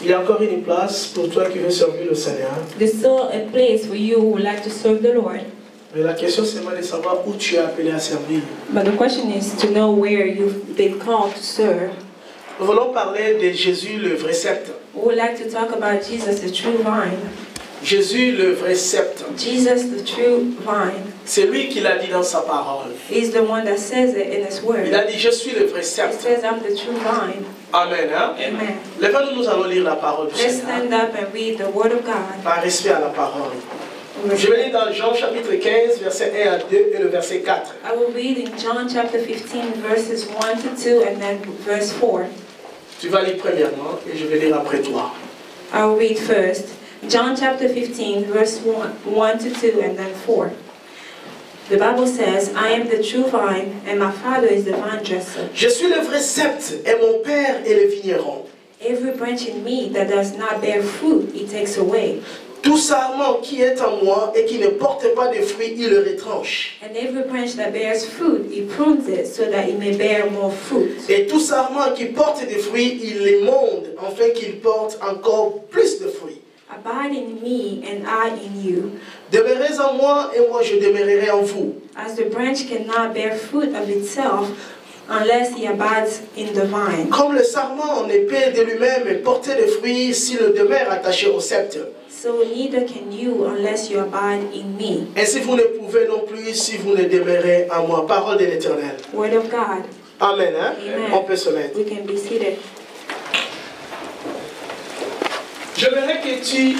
Il y a encore une place pour toi qui veux servir le Seigneur. There's still a place for you who would like to serve the Lord. Mais la question c'est de savoir où tu es appelé à servir. But the question is to know where you've been called to serve. Nous voulons parler de Jésus le vrai sceptre. We would like to talk about Jesus, the true vine. Jésus le vrai sceptre. Jesus, the true vine. C'est lui qui l'a dit dans sa parole. He's the one that says it in his word. Il a dit, je suis le vrai He sceptre. says, I'm the true vine. Amen. Hein? Amen. Lève-nous, nous allons lire la parole du Let's Seigneur. stand up and read the word of God. Par respect à la parole. Je vais lire dans Jean chapitre 15, verset 1 à 2 et le verset 4. I will read in John chapter 15, verses 1 to 2 and then verse 4. Tu vas lire premièrement et je vais lire après toi. I will read first. John chapter 15, verse 1 to 2 and then 4. The Bible says, I am the true vine, and my Father is the vine dresser. Je suis le vrai sceptre, et mon Père est le vigneron. Every branch in me that does not bear fruit, he takes away. Tout sarment qui est en moi et qui ne porte pas de fruits, il le retranche. And every branch that bears fruit, he prunes it so that it may bear more fruit. Et tout sarment qui porte des fruits, il l'émonde, afin qu'il porte encore plus de fruits. Abide in me, and I in you. Demeurez en moi, et moi je demeurerai en vous. As the branch cannot bear fruit of itself unless he abides in the vine. Comme le sarment ne peut de lui-même porter de fruits s'il demeure attaché au sceptre. So neither can you unless you abide in me. Ainsi vous ne pouvez non plus si vous ne demeurez en moi. Parole de l'Éternel. Word of God. Amen. Hein? Amen. On peut se mettre. We can be seated. J'aimerais que tu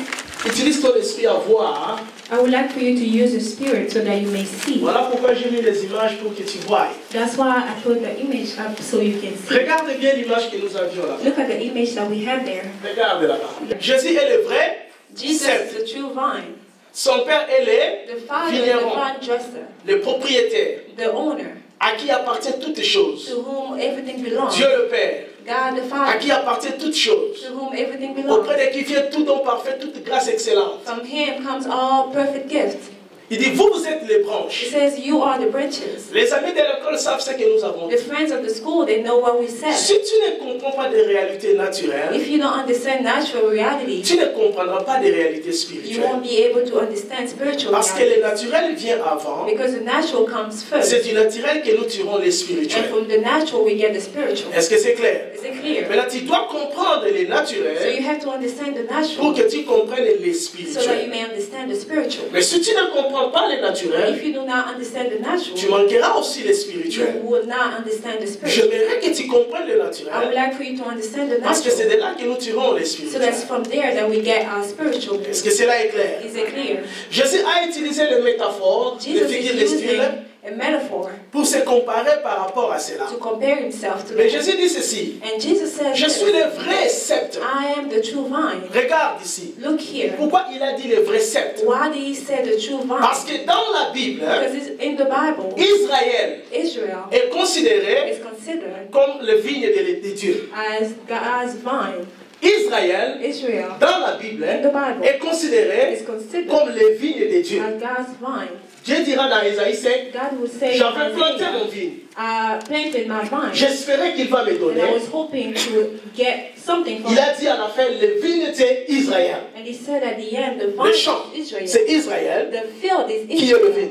utilises ton esprit à voir. I would like for you to use the spirit so that you may see. Voilà pourquoi j'ai mis les images pour que tu vois. That's why I put the image up so you can see. Regarde bien l'image que nous avions là. Look at the image that we have there. Regarde là-bas. Jésus est le vrai Jesus sceptre. is the true vine. Son père est The le father is the vigneron, vine dresser, le propriétaire, the owner, à qui appartiennent toutes choses. to whom everything belongs. Dieu le Père, God the à Father, qui appartiennent toutes choses. to whom everything belongs. Auprès de qui vient tout don parfait, toute grâce excellente. From him comes all perfect gifts. Il dit, vous êtes les It branches. says you are the branches. Les amis de l'école savent ce que nous avons The dit. friends of the school, they know what we said. Si tu ne comprends pas des réalités naturelles, If you don't understand natural reality, tu ne comprendras pas des réalités you spirituelles. won't be able to understand spiritual Parce que reality. le naturel vient avant. Because the natural comes first. C'est du naturel que nous tirons les And spirituels. from the natural, we get the spiritual. Est-ce que c'est clair? Is it clear? Maintenant, tu dois comprendre les So naturels you have to understand the pour natural que tu comprennes les so that you spirituels. may understand the spiritual. Mais si tu ne comprends pas les naturels, If you do not understand the tu natural, manqueras aussi les you spirituels. will not understand the spiritual. J'aimerais que tu comprennes le I would naturel like for you to understand the parce que c'est natural. de là que nous tirons les So spirituels. that's from there that we get our spiritual. Est-ce que cela est clair? Is it clear? Jésus a utilisé les métaphores, les Jesus figures is de using style a metaphor pour se comparer par rapport à cela. to compare himself to Mais them. Jésus dit ceci, And Jesus says, je suis le vrai sceptre. I am the true vine. Regarde ici. Look here. Pourquoi il a dit le vrai sceptre? Why did he say the true vine? Parce que dans la Bible, Because it's in the Bible, Israël Israel est considéré is considered comme le vigne de Dieu. as God's vine. Israël, Israel dans la Bible, in the Bible est considéré is considered comme le vigne de Dieu. as God's vine. Dieu dira dans Isaïe 5, God would say, j'avais planté Isaiah, mon vigne. I planted my vine, J'espérais qu'il va me and I donner. was hoping to get something from Il it. a dit à la fin, le vigne c'est Israël. And he said at the end, the Le vine champ, is Israel. c'est Israël The field is qui est le Israel. vigne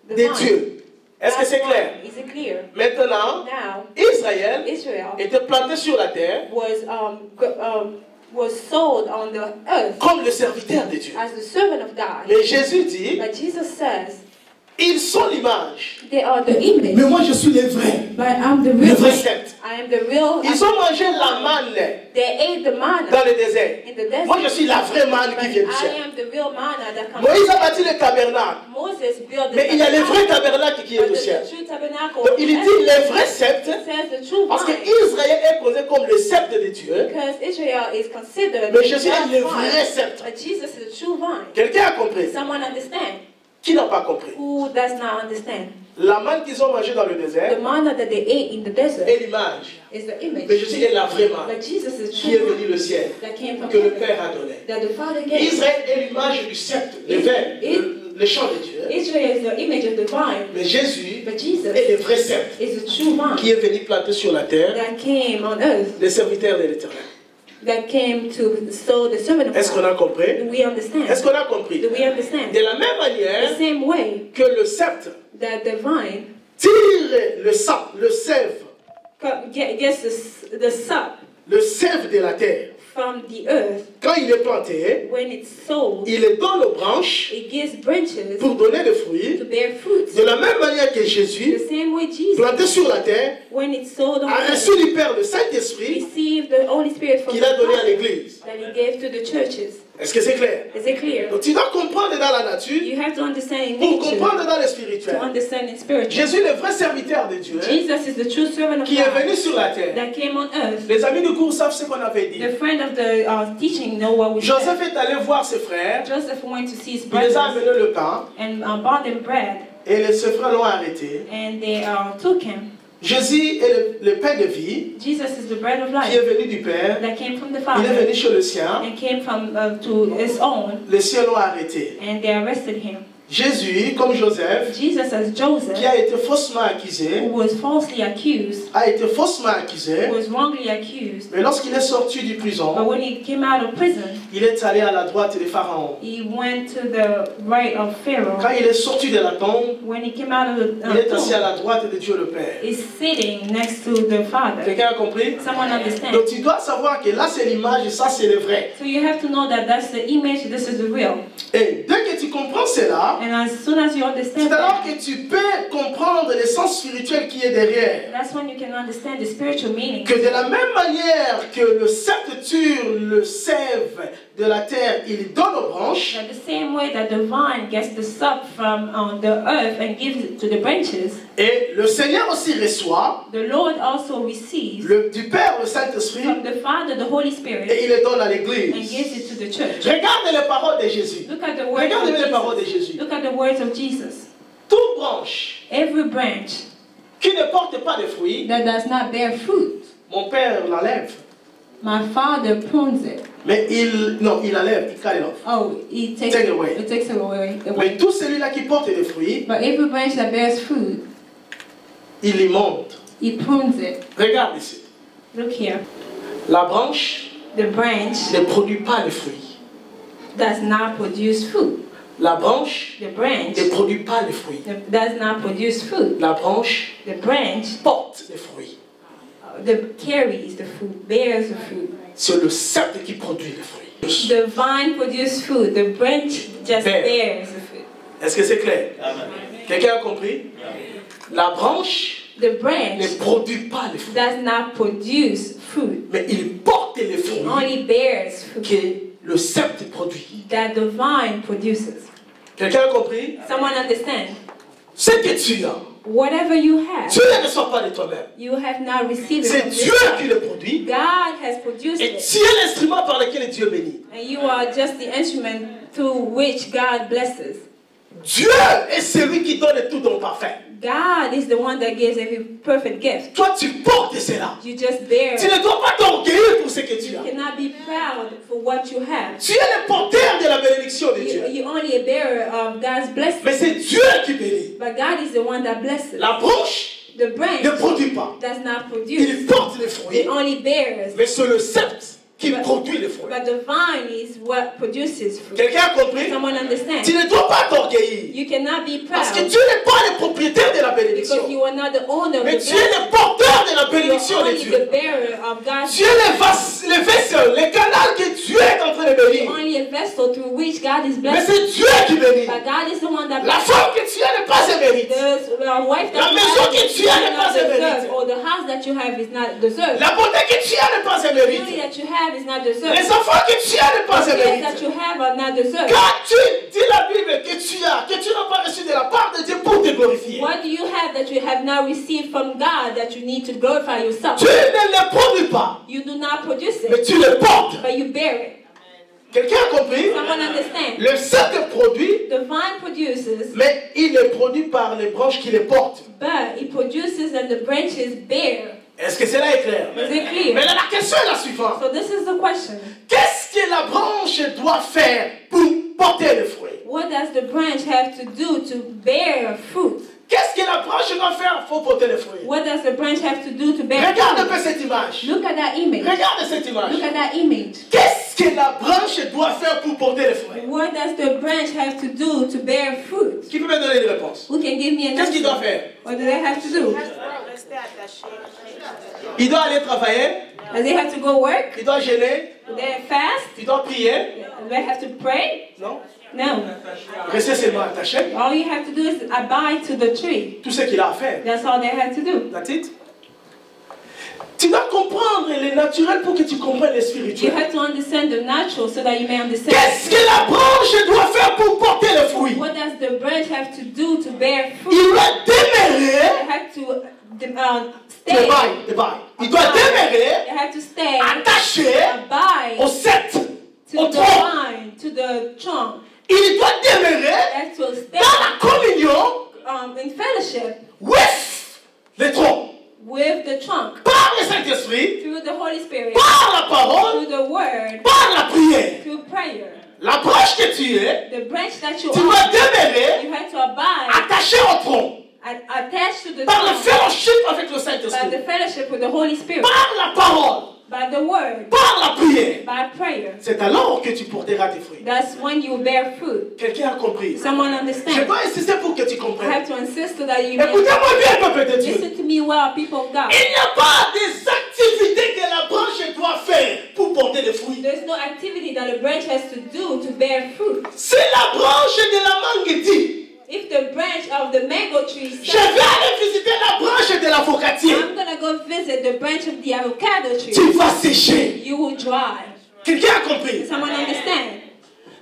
The de vine. Dieu. Est-ce que God's c'est clair? vine. Is it clear? Maintenant, Now, Israël Israel était planté sur la terre was sold on the earth comme le serviteur de Dieu. as the servant of God. Mais Jésus dit, But Jesus says, ils sont l'image. they are the image, Mais moi je suis le vrai. but I'm the Le real. vrai sceptre. I am the real. Ils ont mangé la manne They ate the manna dans le désert. in the desert. Moi je suis la vraie manne But qui vient du I ciel. am the real manna that comes. Moïse a bâti le tabernacle. Moses built the Mais il y a le vrai tabernacle, tabernacle qui est but au ciel. the true tabernacle. Donc il dit le vrai sceptre. It says the true Parce que vine. Israël est posé comme le sceptre de Dieu. Because Israel is considered Mais the Jésus est le God's vrai vine, sceptre. but Jesus is the true vine. Quelqu'un a compris? Someone understand? Qui n'a pas compris? Who does not understand? La manne qu'ils ont mangée dans le The désert manna that they ate in the desert est l'image. is the image. Mais Jésus est la vraie manne But Jesus is qui est true venue du ciel, that came from que le heaven, Père a donné. that the Father gave. Israël est l'image du sceptre, le verbe, le champ de Dieu. Israel is the image of the vine, Mais Jésus but Jesus est le vrai sceptre is the true qui vine est venu planter sur la terre that came on earth, les serviteurs de l'Éternel. that came to sow the servant of Est-ce qu'on God. a compris? Do we understand? Est-ce qu'on a compris? Do we understand? De la même The manière same way que le sceptre that the vine tire le sap, le sève, gets the sap le sève de la terre. from the earth, Quand il est planté, when it's sown, il est dans nos branches it gives branches pour donner des fruits. to bear fruits. De la même manière que The Jésus, same way Jesus, planté sur la terre, when it's sowed on a earth, reçu du Père le Saint-Esprit received the Holy Spirit from qu'il a the donné à Father l'Église. that He gave to the churches. Est-ce que c'est clair? Is it clear? Donc tu dois comprendre dans la nature You have to understand in pour nature comprendre dans le to spirituel. understand in spiritual. Jésus, le vrai serviteur de Dieu, Jesus is the true servant of qui est God venu sur la terre. that came on earth. Les amis du cours savent ce qu'on avait dit. The friend of the teaching know what we said. Joseph est allé voir ses frères, Joseph went to see his il les a brothers amenés le pain and bought them bread, et ses frères l'ont arrêté. and they took him. Jésus est le pain de vie Jesus is the bread of qui est life venu du Père. that came from the Il est Father venu chez le sien. and came from to his own, Les cieux l'ont arrêté. and they arrested him. Jésus, comme Joseph, Jesus as Joseph, qui a été faussement accusé, who was falsely accused, a été faussement accusé, was wrongly accused, mais lorsqu'il est sorti du but prison, when he came out of prison, il est allé à la droite de Pharaon. he went to the right of Pharaoh. Quand il est sorti de la tombe, When he came out of the il est assis à tomb, la droite de Dieu le Père. he's sitting next to the Father. Quelqu'un a compris? Someone understand? Donc tu dois savoir que là c'est l'image et ça c'est le vrai. So you have to know that that's the image, this is the real. Et dès que tu comprends cela, And as soon as you understand c'est alors that, que tu peux comprendre l'essence spirituelle qui est derrière. that's when you can understand the spiritual meaning. Que de la même manière que le sceptre tire le sève de la terre, il donne aux branches, That the same way that the vine gets the sap from the earth and gives it to the branches, et le Seigneur aussi reçoit the Lord also receives du Père le Saint-Esprit from the Father the Holy Spirit et il le donne à and l'Église. gives it to the church. Regardez les paroles de Jésus. Look at the words Regardez les paroles of de Jesus. Jésus. Look at the words of Jesus. Toute branche Every branch qui ne porte pas de fruits, that does not bear fruit, mon Père l'enlève. my Father prunes it. Mais il enlève, il cut it off. Oh, he takes Take it away. It takes it away. Mais tout celui-là qui porte des fruits, But every branch that bears fruit, il y monte. he prunes it. Regarde ici. Look here. La branche The branch ne produit pas de fruits. does not produce fruit. La branche The branch ne produit pas de fruits. does not produce fruit. La branche The branch porte des fruits. carries the fruit, bears the fruit. C'est le sceptre qui produit les fruits. The vine produces fruit. The branch just Bear. bears the fruit. Est-ce que c'est clair? Quelqu'un a compris? La branche The branch ne produit pas les fruits. does not produce fruit. Mais il porte les It fruits only bears fruit que le sceptre produit. that the vine produces. Quelqu'un a compris? Someone understand? Ce que tu as, Whatever you have, tu ne le reçois pas de toi-même. you have not received it C'est from Dieu yourself. qui le produit. God has produced Et it. tu es l'instrument par lequel Dieu bénit. And you are just the instrument through which God blesses. Dieu est celui qui donne tout don parfait. God is the one that gives every perfect gift. Toi, tu portes cela. You just bear. Tu ne dois pas t'orgueillir pour ce que tu You as. cannot be proud for what you have. Tu es le porteur de la bénédiction de Dieu. You're only a bearer of God's blessing. Mais c'est Dieu qui bénit. But God is the one that blesses. La branche The ne branch produit pas. does not produce. Il porte les fruits. It only bears. Mais c'est le sceptre qui produit les fruits. But the vine is what produces fruit. Quelqu'un a compris? Someone understand? Tu ne dois pas t'orgueillir. You cannot be Parce que proud tu n'es pas le propriétaire de la bénédiction. because you are not the owner of Mais the tu es le porteur de la You're bénédiction de only Dieu. the bearer of God's Tu es le vaisseau, le canal que Dieu est en train de bénir. You're only a vessel through which God is Mais blessing. c'est Dieu qui bénit. But God is the one that La femme que tu as n'est pas un mérite. the wife La that maison you que have tu as is n'est pas not un mérite. deserved, or the house that you have is not deserved. La beauté que tu as n'est pas un The beauty mérite. that you have is not deserved. Les enfants que tu as n'est pas The un kids mérite. that you have are not deserved. Quand tu dis la Bible que tu as, que tu n'as pas reçu de la part de Dieu pour te glorifier, What do you have that you have not received from God that you need to glorify yourself? tu ne le produis pas, You do not produce mais it, tu le portes. but you bear it. Quelqu'un a compris? Someone understand? Le sceptre produit, The vine produces, mais il est produit par les branches qui les portent. but it produces and the branches bear. Est-ce que cela est clair? Is it clear? Mais là, la question est la suivante. So this is the question. Qu'est-ce que la branche doit faire pour porter le fruit? What does the branch have to do to bear fruit? Qu'est-ce que la branche doit faire pour porter le fruit? What does the branch have to do to bear Regarde un fruit? peu cette image. Look at that image. Regarde cette image. Look at that image. Qu'est-ce que la branche doit faire pour porter le fruit? What does the branch have to do to bear fruit? Qui peut me donner une réponse? Who can give me an Qu'est-ce qu'il doit answer? faire? What do they have to do? Il doit aller travailler, Does they have to go work? il doit gêner, Do they fast? il doit prier. Do they have to pray? Non? No. Rester seulement attaché. All you have to do is abide to the tree. Tout ce qu'il a à faire. That's all they have to do. That's it. Tu dois comprendre le naturel pour que tu comprennes le You spirituel. have to understand the natural so that you may understand. Qu'est-ce que la branche doit faire pour porter le fruit? What does the branch have to do to bear fruit? Il doit demeurer. They have to stay. Il doit demeurer They have to stay. attaché Abide au sceptre, to au the tronc. vine, to the trunk. Il doit They demeurer have to stay dans la communion in fellowship with le tronc. with the trunk Par le Saint-Esprit, through the Holy Spirit, par la parole, through the word, par la prière. through prayer. La branche branche que tu es, the branch that you tu dois are, demeurer you have to abide attaché au tronc attached to the par le trunk fellowship avec le by Saint-Esprit, the fellowship with the Holy Spirit, par la parole, by the word, par la prière. by prayer. C'est alors que tu porteras tes fruits. That's when you bear fruit. Quelqu'un a compris? Someone Je understand? dois insister pour que tu I comprennes. have to insist so that you may Écoutez-moi bien, peuple de Dieu. listen to me well, people of God. Il n'y a pas des activités que la branche doit faire pour porter des fruits. There's no activity that a branch has to do to bear fruit. Si la branche de la mangue dit, If the branch of the mango tree je says, vais aller visiter la branche de l'avocatier, I'm going to go visit the branch of the avocado tree, tu vas sécher. you will dry. Quelqu'un a compris? Does someone understand?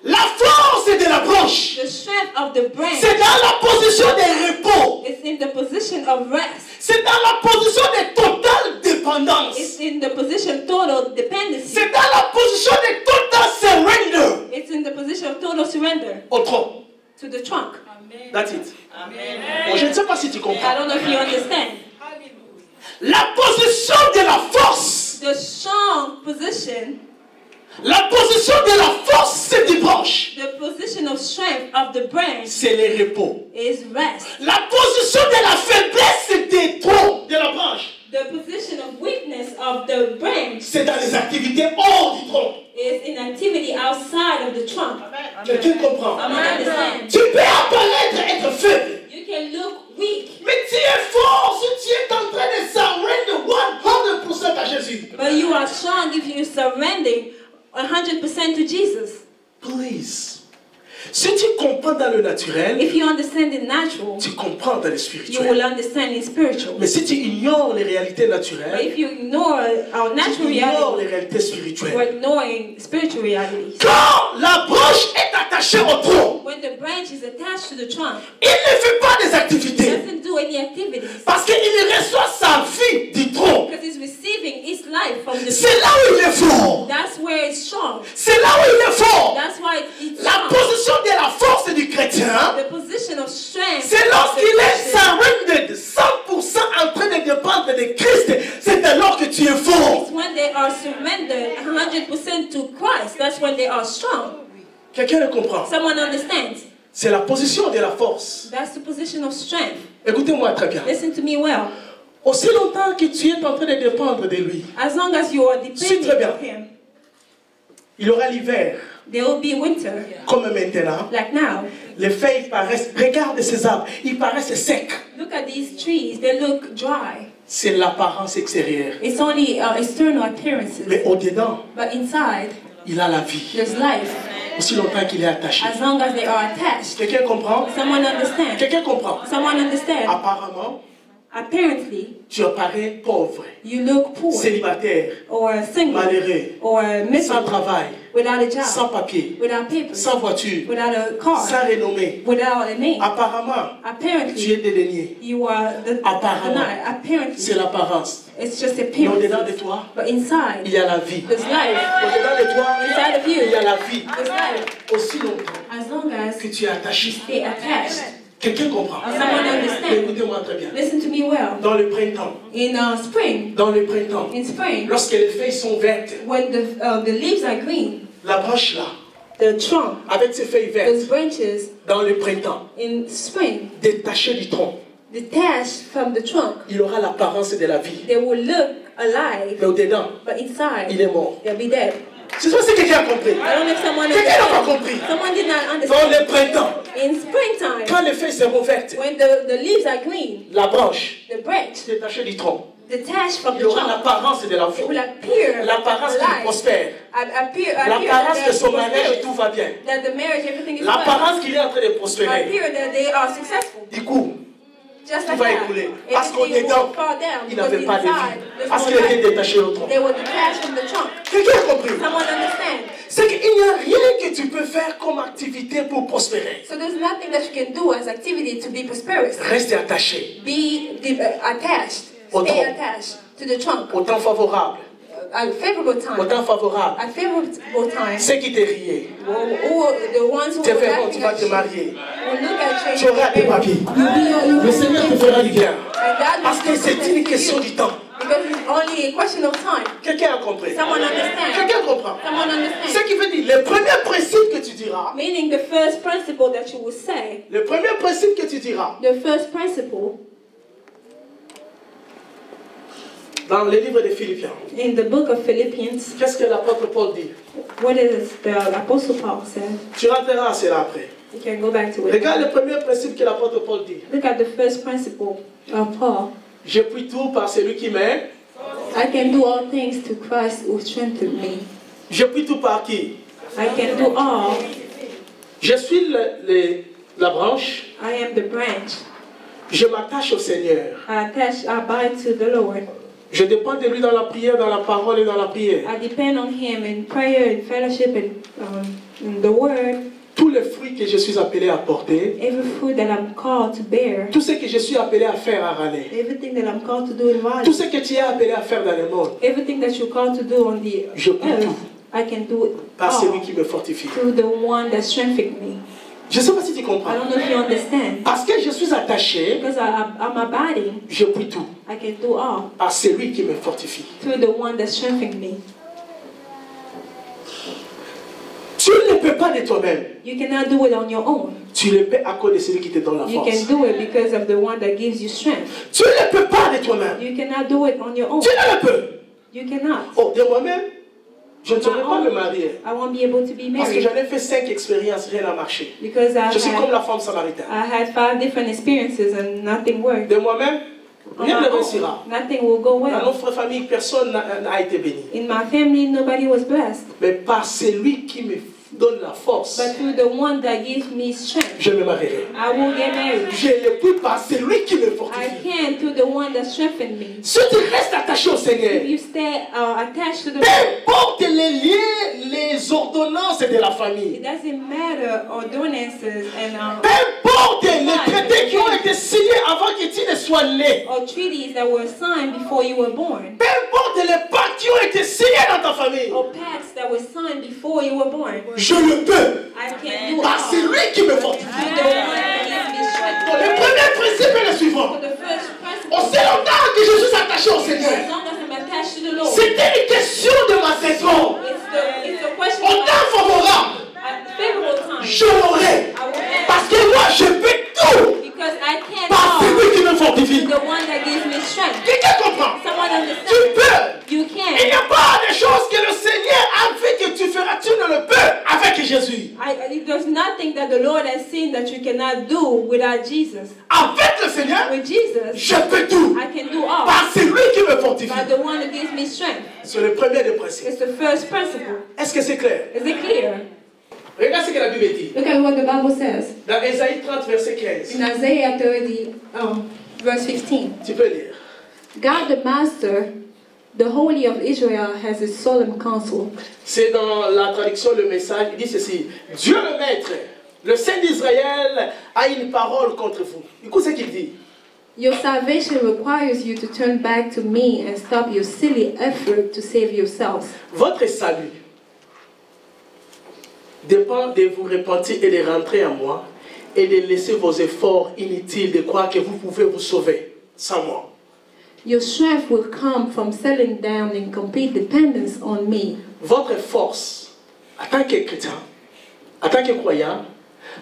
La force de la branche, The strength of the branch c'est dans la position de repos. is in the position of rest. C'est dans la position de totale dépendance. It's in the position of total dependency. C'est dans la position de total surrender It's in the position of total surrender au tronc. to the trunk. That's it. Bon, je ne sais pas si tu I comprends. don't know if you understand. La position de la force, The strong position, la position de la force du branche, the position of strength of the branch c'est le repos. is rest. La position de la faiblesse des troncs de la branche, The position of weakness of the branch c'est dans les activités hors du tronc. is in activity outside of the trunk. Quelqu'un comprend? Someone understand? Tu peux apparaître être faible, You can look weak, mais tu es fort si tu es en train de surrender 100% à Jésus. but you are strong if you surrender 100% to Jesus. Please. Si tu comprends dans le naturel, If you understand the natural, tu comprends dans le you spirituel. will understand the spiritual. Mais si tu ignores les réalités But naturelles, if you ignore our tu natural ignores reality, les réalités spirituelles. we're ignoring spiritual realities. Quand la branche est attachée au tronc, When the branch is attached to the trunk, il ne fait pas des it activités doesn't do any activities parce qu'il reçoit sa vie du tronc. because it's receiving its life from the C'est trunk. là où il est fort. That's where it's strong. C'est là où il est fort. That's why it's La strong. position de la force du chrétien, The position of strength. c'est lorsqu'il est surrendered, 100% en train de dépendre de Christ. C'est alors que tu es fort. It's when they are surrendered 100% to Christ. That's when they are strong. Quelqu'un le comprend? Someone understands? C'est la position de la force. That's the position of strength. Écoutez-moi très bien. Listen to me well. Aussi longtemps que tu es en train de dépendre de lui, As long as you are C'est très dependent bien. on Him, il y aura l'hiver. there will be winter. Comme maintenant, Like now. les feuilles paraissent, regarde ces arbres, ils paraissent secs. Look at these trees. They look dry. C'est l'apparence extérieure. It's only external appearances. Mais au-dedans, But inside, il a la vie. there's life. Aussi longtemps qu'il est attaché. As long as they are attached. Quelqu'un comprend? Someone understand? Quelqu'un comprend? Someone understand? Apparemment, Apparently, tu apparais pauvre, you look poor. célibataire, Or single. malheureux, Or sans miserable. travail, Without a job. sans papier, Without papers. sans voiture, Without a car. sans renommée. Without a name. Apparemment, tu Apparently, es dédaigné. you are the Apparemment. denied. Apparently, C'est l'apparence. it's just Mais appearance. au-dedans de toi, But inside, il y a la vie. there's life. Au-dedans de toi, Inside of you, il y a la vie. there's life. Aussi longtemps As long as que tu es attaché. stay attached. Quelqu'un comprend? Someone understand? Écoutez-moi très bien. Listen to me well. Dans le printemps, In spring, dans le printemps, in spring, lorsque les feuilles sont vertes, when the leaves are green, la branche là, the trunk, avec ses feuilles those vertes, branches dans le printemps, in spring, détachées du tronc, detached from the trunk, il aura l'apparence de la vie. they will look alive, Mais au-dedans, but inside, il est mort. they'll be dead. C'est ça si quelqu'un a compris. I don't know if someone Quelqu'un n'a pas understands. compris. Someone did not Dans understand. le printemps, In springtime, quand les feuilles seront vertes, when the leaves are green, la branche the branch détachée du tronc, detached from il the aura trunk, l'apparence de la it vie. will appear L'apparence qu'il alive. prospère. L'apparence que son mariage tout va bien. That the marriage, everything is well. L'apparence qu'il est en train de prospérer. Appear that they are successful. Du coup, Just tout like va that. écouler. Parce qu'au Everything dedans, will fall down il because n'avait pas de inside, vie. there's Parce no qu'il était life. détaché au tronc. They were detached from the trunk. Quelqu'un a compris? Someone understand? C'est qu'il n'y a rien que tu peux faire comme activité pour prospérer. So there's nothing that you can do as activity to be prosperous. Reste attaché Attached. Au Stay tronc. attached to the trunk. au temps favorable. At favorable Au time. temps favorable. At favorable time. Ceux qui te riaient, Who the ones who te were verront, tu laughing vas at te you marier. will look at Tu auras tes papiers. you. Le Seigneur te fera du bien. And that Parce que will c'est une question du temps. because because it's only a question of time. Quelqu'un a compris? Someone understands. Quelqu'un comprend? Someone understands. Ce qui veut dire, le premier principe que tu diras, Meaning the first principle that you will say, le premier principe que tu diras, the first principle dans le livre de Philippiens, in the book of Philippians, qu'est-ce que l'apôtre Paul dit? what is the Apostle Paul said? Tu rentreras à cela après. You can go back to it. Regarde le premier principe que l'apôtre Paul dit. Look at the first principle of Paul. Je puis tout par celui qui m'aime. I can do all things to Christ who strengthened me. Je puis tout par qui? I can do all. Je suis la branche. I am the branch. Je m'attache au Seigneur. I abide to the Lord. Je dépends de lui dans la prière, dans la parole et dans la prière. I depend on Him in prayer, in fellowship, and in the Word. Tous les fruits que je suis appelé à porter, Every fruit that I'm called to bear. tout ce que je suis appelé à faire à Raleigh, Everything that I'm called to do in life. tout ce que tu es appelé à faire dans le monde, Everything that you're called to do on the je peux earth. tout I can do it par celui all qui me fortifie. through the one that strengthens me. Je ne sais pas si tu I comprends. don't know if you understand. Parce que je suis attaché, Because I'm abiding, je puis tout I can do all par celui qui me fortifie. through the one that strengthens me. Tu ne peux pas de toi-même. You cannot do it on your own. Tu le peux à cause de celui qui te donne la You can force. do it because of the one that gives you strength. Tu ne peux pas de toi-même. You cannot do it on your own. Tu ne le peux. You cannot. Oh, de moi-même, je ne saurais pas me marier. I won't be able to be Parce que married j'en ai fait 5 expériences, rien n'a marché. because Je suis comme la femme samaritaine. I had 5 different experiences and nothing worked. De moi-même, On rien my ne own, réussira. nothing will go Dans well. notre famille, personne n'a été béni. In my family, nobody was blessed. Mais par celui qui me donne la force, But through the one that gives me strength, je me marierai. I will get married. Je le puis par celui qui me I fortifie. can through the one that strengthens me. Si tu restes attaché au Seigneur, If you stay attached to the peu Lord, importe les liens, les ordonnances de la famille, it doesn't matter ordinances and peu importe les traités qui ont été signés avant que tu ne sois né, or treaties that were signed before you were born, peu importe les pactes qui ont été signés dans ta famille, or pacts that were signed before you were born, je le peux I can do par all. celui qui me fortifie. Through the one that gives me strength. Donc, le premier principe est le suivant. So the first principle, Aussi longtemps que je suis attaché au Seigneur, as long as I'm attached to the Lord, c'était une question de ma saison. it's a question En of temps favorable, at favorable time. je l'aurai. I will have Parce que moi, je peux tout because I can par all celui qui me fortifie. the one that gives me strength. Quelqu'un comprend? Someone Tu understands? peux. You Il can. n'y a pas de choses que le Seigneur a fait que tu feras. Tu ne le peux avec Jésus. There's nothing that the Lord has seen that you cannot do without Jesus. Avec le Seigneur, With Jesus, je peux tout I can do all par celui qui me fortifie. by the one that gives me strength. C'est le premier des principes. It's the first principle. Est-ce que c'est clair? Is it clear? Regarde ce que la Bible dit. Look at what the Bible says. Dans Ésaïe 30, verset 15. In Isaiah 30, verse 15. Tu peux lire. God the Master, the Holy of Israel, has a solemn counsel. C'est dans la traduction, le message, il dit ceci. Dieu le Maître, le Saint d'Israël, a une parole contre vous. Écoute ce qu'il dit. Your salvation requires you to turn back to me and stop your silly effort to save yourselves. Votre salut dépend de vous repentir et de rentrer en moi et de laisser vos efforts inutiles de croire que vous pouvez vous sauver sans moi. Your strength will come from settling down in complete dependence on me. Votre force, en tant que chrétien, en tant que croyant,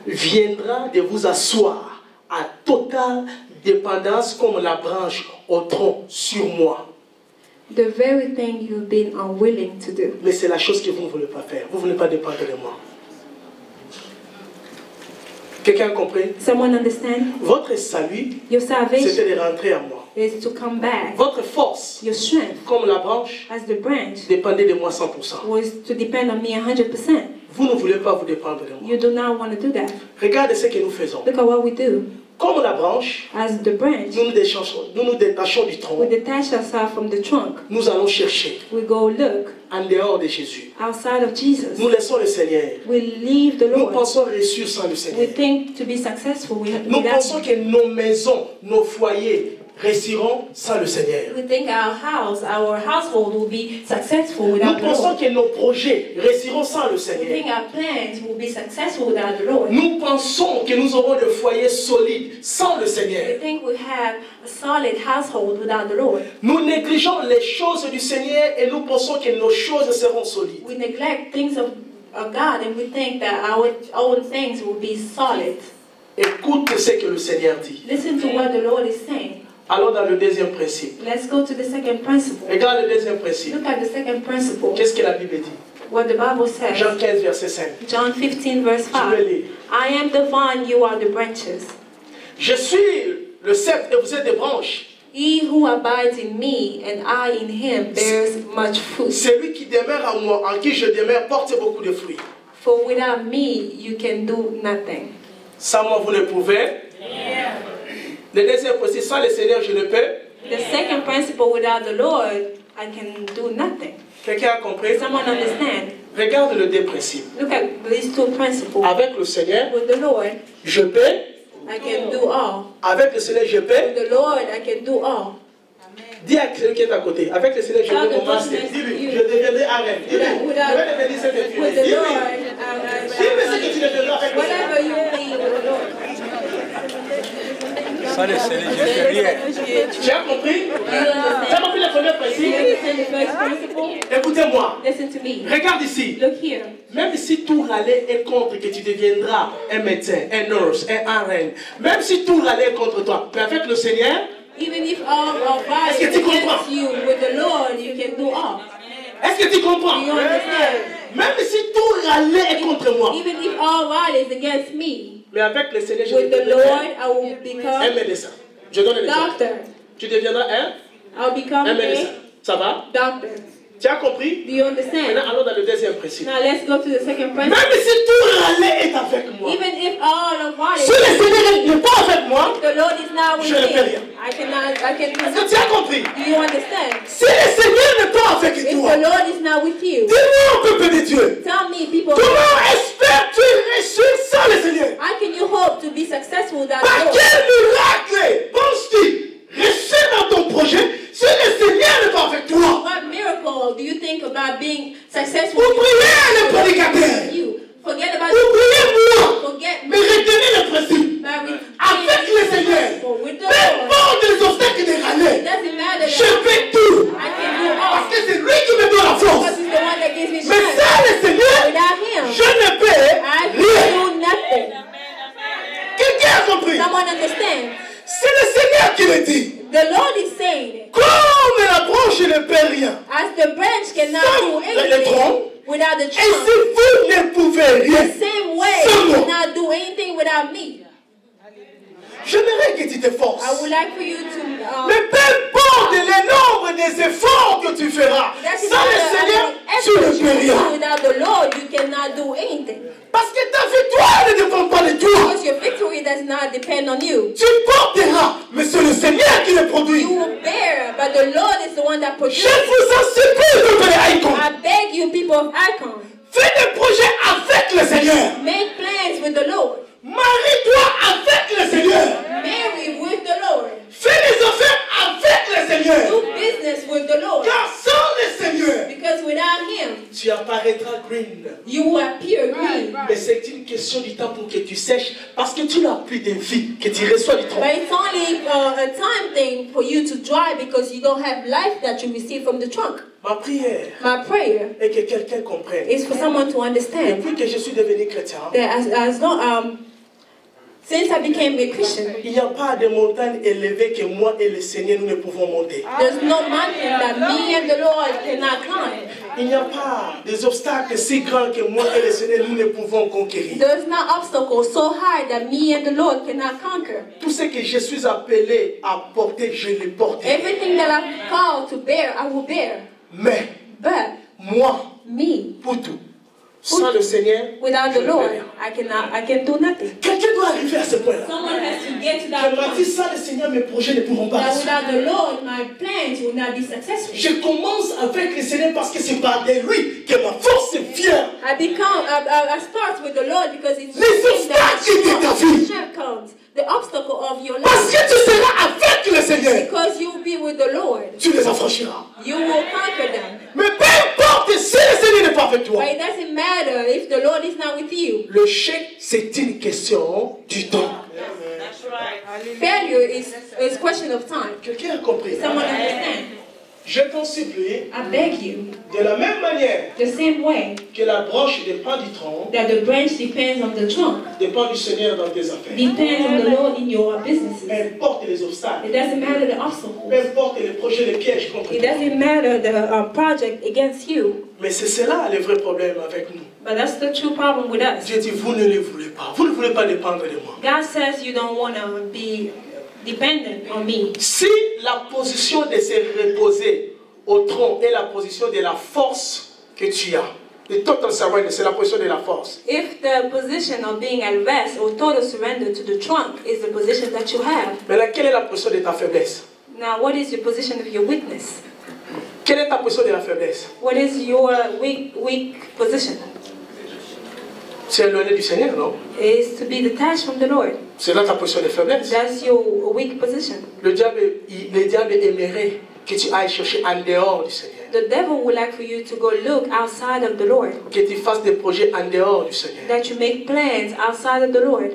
viendra de vous asseoir à totale dépendance comme la branche au tronc sur moi. The very thing you've been unwilling to do. Mais c'est la chose que vous ne voulez pas faire. Vous ne voulez pas dépendre de moi. Quelqu'un a compris? Someone understand? Votre salut, Your salvation c'était de rentrer en moi. is to come back. Votre force, Your strength, comme la branche, as the branch, dépendait de moi 100%. was to depend on me 100%. Vous ne voulez pas vous dépendre de moi. You do not want to do that. Regardez ce que nous faisons. Look at what we do. Comme la branche, As the branch, nous nous détachons du we tronc. detach ourselves from the trunk. Nous allons chercher We go look en dehors de Jésus. outside of Jesus. Nous laissons le Seigneur. We leave the Nous Lord. pensons réussir sans le We Seigneur. think to be successful, we Nous without pensons que nos maisons, nos foyers réussiront sans le Seigneur. We think our household will be successful Nous without the pensons Lord. que nos projets réussiront sans le We Seigneur. think our plans will be successful without the Lord. Nous pensons que nous aurons des foyers solides sans le We Seigneur. think we have a solid household without the Lord. Nous négligeons les choses du Seigneur et nous pensons que nos choses seront solides. We neglect things of God and we think that our own things will be solid. Écoute ce que le Seigneur dit. Listen to what the Lord is saying. Allons dans le deuxième principe. Let's go to the second principle. Regarde le deuxième principe. Look at the second principle. Qu'est-ce que la Bible dit? What the Bible says. Jean 15, verset 5. John 15, verse Je vais 5. lire. I am the vine, you are the branches. Je suis le cep et vous êtes des branches. He who abides in me and I in him bears much fruit. Celui qui demeure en moi, en qui je demeure, porte beaucoup de fruits. For without me, you can do nothing. Sans moi, vous ne pouvez. Le deuxième principe, sans le Seigneur, je ne peux. The second principle, without the Lord, I can do nothing. Quelqu'un a compris? Someone understand? Regarde les deux principes. Look at these two principles. Avec le Seigneur, With the Lord, je peux. I can do all. Avec le Seigneur, je With peux. the Lord, I can do all. Dis à celui qui est à côté. Avec le Seigneur, je peux mon master. Dis-lui, je deviendrai arène. Dis-lui, je vais devenir cette With étude. the Dis-lui. Lord, Dis-lui ce que tu deviendras avec le Seigneur. whatever you be with the Lord. Sans le Seigneur, je ne fais rien. Tu as compris? You Tu as understand? compris le premier You principe? understand the first principle? Écoutez-moi. Listen to me. Regarde ici. Look here. Même si tout râlait est contre que tu deviendras un médecin, un nurse, un RN, même si tout râlait est contre toi, mais avec le Seigneur, Even if all of God Est-ce is que tu comprends? against you, with the Lord, you can do all. est-ce que tu comprends? You understand? Même si tout râlait est contre moi, Even if all God is against me, mais avec le Seigneur, je with the deviendrai Lord, I will un become médecin. Je donne un exemple. doctor. Tu deviendras I'll become un médecin. a Ça va? doctor. Tu as compris? Do you understand? Maintenant, allons dans le deuxième principe. Now let's go to the second Même principle. si tout râlait est avec moi, Even if all of God si is le Seigneur n'est pas avec moi, the Lord is not with Je ne fais me, rien. I can do est-ce que tu nothing. as compris? Do you understand? Si le Seigneur n'est pas avec If toi, the Lord is not with you, dis-moi, peuple de Dieu, tell me, people, comment espères-tu réussir sans le Seigneur? how can you hope to be successful without Par the Lord? quel miracle penses-tu réussir dans ton projet si le Seigneur n'est pas avec toi? What miracle do you think about being successful Oubliez les prédicateurs. with you? Forget about Oubliez-moi. forget Mais retenez le principe. marriage. Avec le Seigneur, With the peu Lord, importe les obstacles de it râler, doesn't matter. je fais tout. I can do all. Parce que c'est lui qui me donne la force. Because he's the one that gives me Mais strength. sans le Seigneur, Without him, je ne peux I rien. can do nothing. Quelqu'un a compris? Someone understand? C'est le Seigneur qui le dit. The Lord is saying, Comme la branche ne peut rien, as the branch cannot do le anything tronc, without the et si trunk, vous ne pouvez rien, the same way sans you moi, cannot do anything without me. j'aimerais que tu t'efforces. I would like for you to Mais peu importe le nombre des efforts que tu feras, that's sans le Seigneur, tu ne peux rien. without the Lord, you cannot do anything. Parce que ta victoire ne dépend pas de toi. Because your victory does not depend on you. Tu porteras, mais c'est le Seigneur qui le produit. You will bear, but the Lord is the one that Je produces. vous en supplie, peuple de Icon. I beg you, people of Icon, Fais des projets avec le Seigneur. make plans with the Lord. Marie-toi avec le Seigneur. Marry with the Lord. Fais les affaires avec le Seigneur. Do business with the Lord. Car sans le Seigneur, Because without Him, tu apparaîtras green. you will appear green. Mais c'est une question du temps pour que tu sèches parce que tu n'as plus de vie, que tu reçois du tronc. But it's only a time thing for you to dry because you don't have life that you receive from the trunk. Ma prière My prayer est que quelqu'un comprenne. is for someone to understand Depuis que je suis devenu chrétien, that since I became a Christian, il n'y a pas de montagne élevée que moi et le Seigneur nous ne pouvons monter. there's no mountain that me and the Lord cannot climb. Il n'y a pas des obstacles si grands que moi et le Seigneur nous ne pouvons conquérir. There's no obstacle so high that me and the Lord cannot conquer. Tout ce que je suis appelé à porter, je le porte. Everything that I'm called to bear, I will bear. Mais But moi, me, pour tout, sans le Seigneur, without je the ne peux Lord, rien. I can do nothing. Quelqu'un doit arriver à ce point-là. Someone has to get to Je that m'a dit, point. sans le Seigneur, mes projets ne pourront pas That réussir. without the Lord, my plans will not be successful. Je commence avec le Seigneur parce que c'est par de lui que ma force vient. I start with the Lord because it's Les him that obstacles de ta vie. strength comes. the obstacle of your Parce life. que tu seras avec le Seigneur. Because you'll be with the Lord. Tu les affranchiras. You will conquer them. Mais peu importe si le Seigneur n'est pas avec toi. But it doesn't matter if the Lord is not with you. Le chèque, c'est une question du temps. Failure is a question of time. Quelqu'un a compris? Someone understand? Je t'en supplie, I beg you, de la même manière the same way que la branche dépend du tronc, that the branch depends on the trunk, dépend du Seigneur dans tes affaires. depends on the Lord in your Peu businesses. importe les obstacles, It doesn't matter the peu obstacles. importe les projets, les pièges contre It toi. doesn't matter the project against you. Mais c'est cela le vrai problème avec nous. But that's the true problem with us. Dieu dit, vous ne les voulez pas. Vous ne voulez pas dépendre de moi. God says you don't want to be dependent on me. Si la position de se reposer au tronc est la position de la force que tu as, the total surrender, c'est la position de la force. If the position of being at rest or total surrender to the trunk is the position that you have, Maintenant, quelle est la position de ta faiblesse? now what is your position of your weakness? Quelle est ta position de la faiblesse? What is your weak position? C'est éloigné du Seigneur, non? Is to be detached from the Lord. C'est là ta position de faiblesse. That's your weak position. Le diable aimerait que tu ailles chercher en dehors du Seigneur. The devil would like for you to go look outside of the Lord, Que tu fasses des projets en dehors du Seigneur. that you make plans outside of the Lord.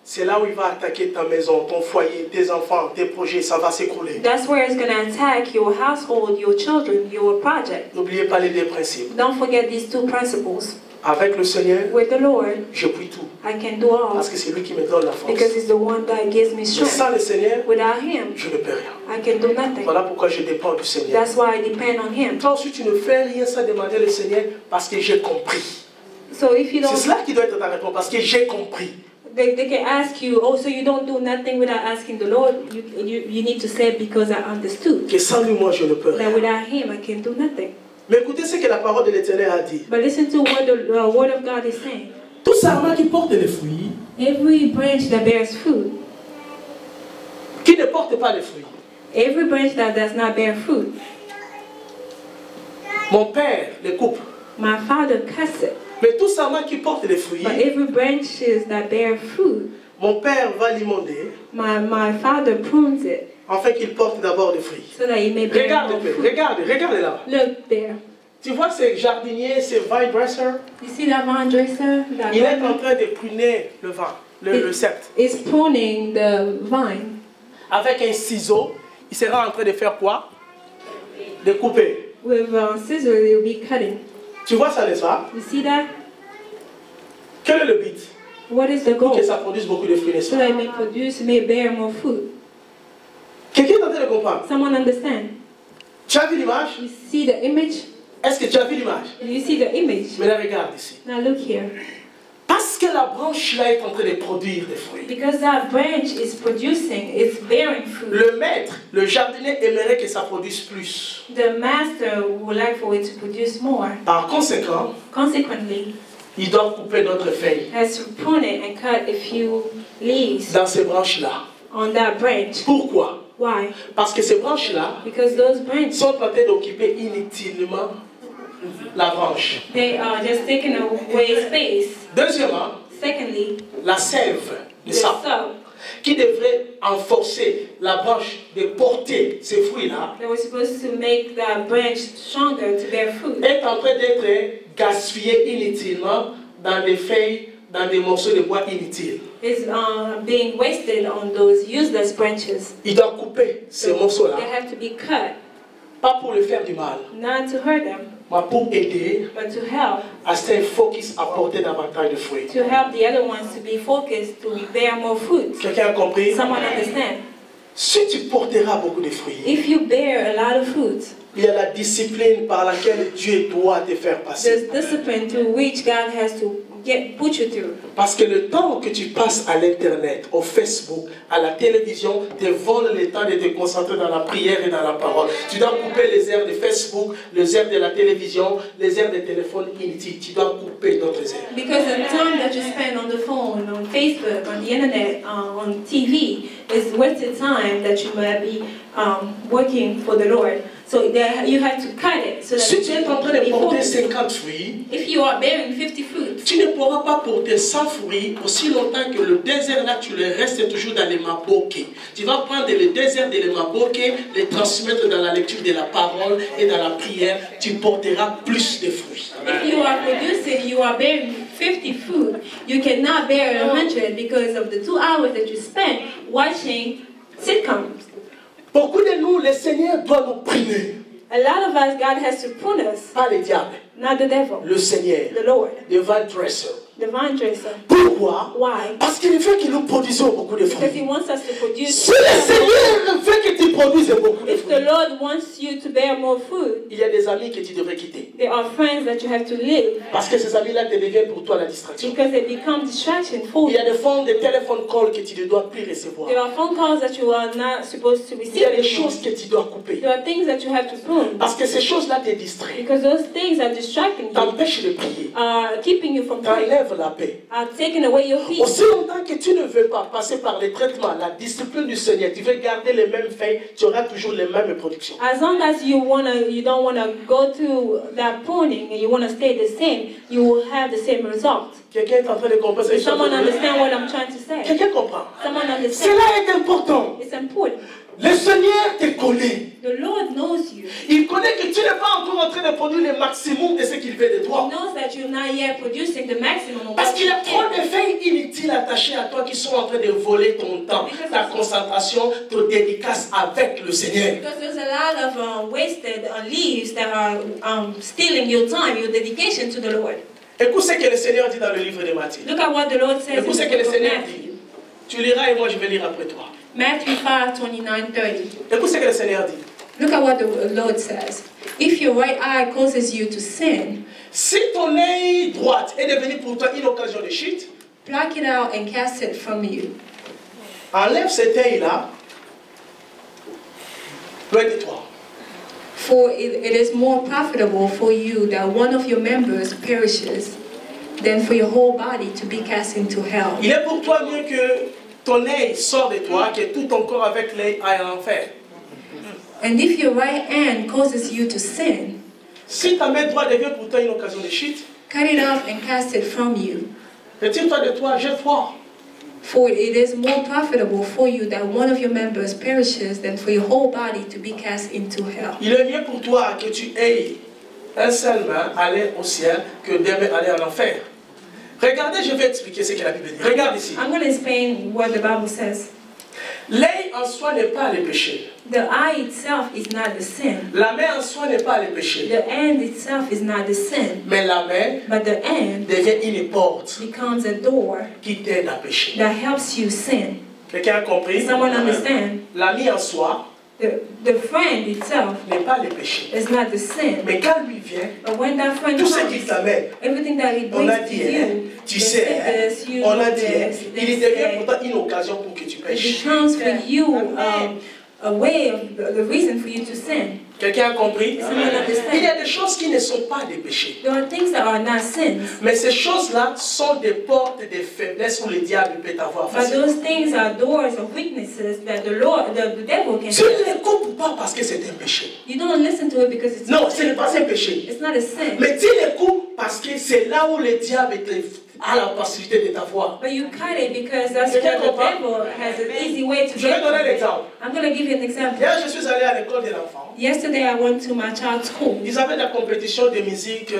C'est là où il va attaquer ta maison, ton foyer, tes enfants, tes projets, ça va s'écrouler. That's where it's going to attack your household, your children, your project. N'oubliez pas les deux principes. Don't forget these two principles. Avec le Seigneur, With the Lord, je puis tout. I can do all, Parce que c'est lui qui me donne la force. because He's the one that gives me Mais strength. sans le Seigneur, Without Him, je ne peux rien. I can do nothing. Voilà pourquoi je dépends du Seigneur. That's why I depend on Him. Toi aussi, tu ne fais rien sans demander le Seigneur parce que j'ai compris. So if you C'est don't, cela qui doit être ta réponse, parce que j'ai compris. they can ask you, oh, so you don't do nothing without asking the Lord. You need to say, because I understood Que sans lui, moi, je ne peux that rien. without Him, I can do nothing. Mais écoutez ce que la parole de l'Éternel a dit. But listen to what the Word of God is saying. Tout sarment qui porte les fruits, Every branch that bears fruit, qui ne porte pas les fruits. every branch that does not bear fruit, Mon Père les coupe. my Father cuts it. Mais tout sarment qui porte les fruits, But every branches that bear fruit, mon Père va l'imonder, my Father prunes it afin qu'il porte d'abord les fruits. so that it may bear Regarde, more fruit. regarde là. Look there. Tu vois ces jardiniers, ces vine dressers, You see that vine dresser? That il est gardener en train de pruner le vin, le sceptre. is pruning the vine. Avec un ciseau, il sera en train de faire quoi? De couper. With scissors, it will be cutting. Tu vois ça, n'est-ce pas? You see that? Quel est le but? What is the Pour goal? que ça produise beaucoup de fruits, n'est-ce So pas? that it may produce, may bear more fruit. Quelqu'un est en train de comprendre. Someone understand? Tu as vu l'image? You see the image? Est-ce que tu as vu l'image? You see the image? Mais là, regarde ici. Now look here. Parce que la branche là est en train de produire des fruits. Because that branch is producing, it's bearing fruit. Le maître, le jardinier aimerait que ça produise plus. The master would like for it to produce more. Par conséquent, Consequently, il doit couper d'autres feuilles has to prune it and cut a few leaves dans ces branches-là. on that branch. Pourquoi? Why? Parce que ces branches-là Because those branches, sont en train d'occuper inutilement la branche. they are just taking away space. Deuxièmement, Secondly, la sève, le the sap, sap qui devrait enforcer la branche de porter ces fruits-là, that was supposed to make that branch stronger to bear fruit est en train d'être gaspillé inutilement dans des feuilles, dans des morceaux de bois inutiles. is being wasted on those useless branches. Il doit couper ces morceaux-là, They have to be cut, pas pour le faire du mal, not to hurt them, mais pour aider but to help. à ce focus à porter davantage de fruits. To help the other ones to be focused, to bear more fruit. Quelqu'un a compris? Someone understand? Si tu porteras beaucoup de fruits, If you bear a lot of fruit, il y a la discipline par laquelle Dieu doit te faire passer. there's discipline through which God has to put you through. Parce que le temps que tu passes à l'internet, au Facebook, à la télévision, te vole le temps de te concentrer dans la prière et dans la parole. Tu dois couper les heures de Facebook, les heures de la télévision, les heures de téléphone inutiles. Tu dois couper d'autres heures. Because the time that you spend on the phone, on Facebook, on the internet, on TV, is wasted time that you might be working for the Lord. So there, you have to cut it so that Si tu es en train de be porter focused. 50 fruits, If you are bearing 50 fruits, tu ne pourras pourras pas porter 100 fruits aussi longtemps que le désert là, tu le restes toujours dans les maboké. Tu vas prendre le désert de les maboké, les transmettre dans la lecture de la parole et dans la prière, tu porteras plus de fruits. If you are producing, you are bearing 50 fruit, you cannot bear 100 because of the 2 hours that you spend watching sitcoms. Beaucoup de nous, le Seigneur doit nous primer. A lot of us, God has to prune us, Pas le diable, not the devil, le Seigneur, the Lord, le vine dresser. the vine dresser. Pourquoi? Why? Parce qu'il veut que nous produisions beaucoup de Because He fruits. wants us to produce. Si le Seigneur veut que tu produises beaucoup de If the fruits, Lord wants you to bear more fruit, il y a des amis que tu devrais quitter. there are friends that you have to leave Parce que ces amis-là te deviennent pour toi la distraction. because they become distraction for Il y you. a des fonds de téléphone calls que tu ne dois plus recevoir. There are phone calls that you are not supposed to Il receive y a des anymore. choses que tu dois couper. There are things that you have to prune Parce que ces choses-là te distraient, because those things are distracting you, t'empêchent de prier, are keeping you from praying, t'enlèvent la paix. are taking away your peace. Aussi longtemps que tu ne veux pas passer par les traitements, la discipline du Seigneur, tu veux garder les mêmes faits, tu auras toujours les mêmes productions. As long as you don't wanna go through that pruning and you wanna stay the same, you will have the same result. Quelqu'un est en train de comprendre Does ça? someone understand what I'm trying to say? Quelqu'un comprend? Someone understand? Cela est important. It's important. Le Seigneur te connaît. The Lord knows you. Il connaît que tu n'es pas encore en train de produire le maximum de ce qu'il veut de He toi. knows that you're not yet producing the maximum of Parce what qu'il y you a trop can. de faits inutiles attachés à toi qui sont en train de voler ton temps, ta concentration, ton dédicace avec le Seigneur. Because there's a lot of wasted leaves that are stealing your time, your dedication to the Lord. Écoute ce que le Seigneur dit dans le livre de Matthieu. Look at what the Lord says in Écoute ce the que le book of Seigneur Matthew. dit. Tu liras et moi je vais lire après toi. Matthew 5:29-30. Écoute ce que le Seigneur dit. Look at what the Lord says. If your right eye causes you to sin, Si ton œil droit est devenu pour toi une occasion de chute, pluck it out and cast it from you. enlève cet œil-là, loin de toi. For it is more profitable for you that one of your members perishes than for your whole body to be cast into hell. Il est pour toi mieux que ton œil sort de toi, que tout ton corps avec l'œil aille en enfer. And if your right hand causes you to sin, Si ta main droite devient pour toi une occasion de chute, cut it off and cast it from you. retire-toi de toi, jette-toi. For it is more profitable for you that one of your members perishes than for your whole body to be cast into hell. Il est mieux pour toi que tu aies un seul main aller au ciel que deux mains aller en enfer. Regardez, je vais expliquer ce que la Bible dit. Regarde ici. I'm going to explain what the Bible says. L'œil en soi n'est pas le péché. The eye itself is not the sin. La main en soi n'est pas le péché. The hand itself is not the sin. Mais la main But the hand devient une porte becomes a door qui t'aide à pécher. that helps you sin. Quelqu'un a compris? Someone understand? L'ami en soi The friend itself n'est pas le péché. is not the sin. Mais quand lui vient, But when that friend tout ce qu'il comes, t'amène, everything that he on a brings to dit, hein, you, tu they sais, say hein, this, you on a know dit, hein, this, il they devient say. pour toi une occasion pour que tu It pêches. becomes for you a way of the reason for you to sin. Quelqu'un a compris? Someone understand? Il y a des choses qui ne sont pas des péchés. There are things that are not sins, Mais ces choses-là sont des portes de faiblesse où le diable peut t'avoir but facilement. those things are doors of weaknesses that the devil can. Tu ne l'écoutes pas parce que c'est un péché. You don't listen to it because it's Non, ce n'est pas un péché. it's not a sin. Mais tu l'écoutes parce que c'est là où le diable a la possibilité de t'avoir. But you cut it because that's Je where the comprends. devil has an easy way to Je vais get donner un you. exemple. I'm going to give you an example. Hier, je suis allé à l'école de l'enfant. Yesterday I went to my child's school Ils avaient la compétition de musique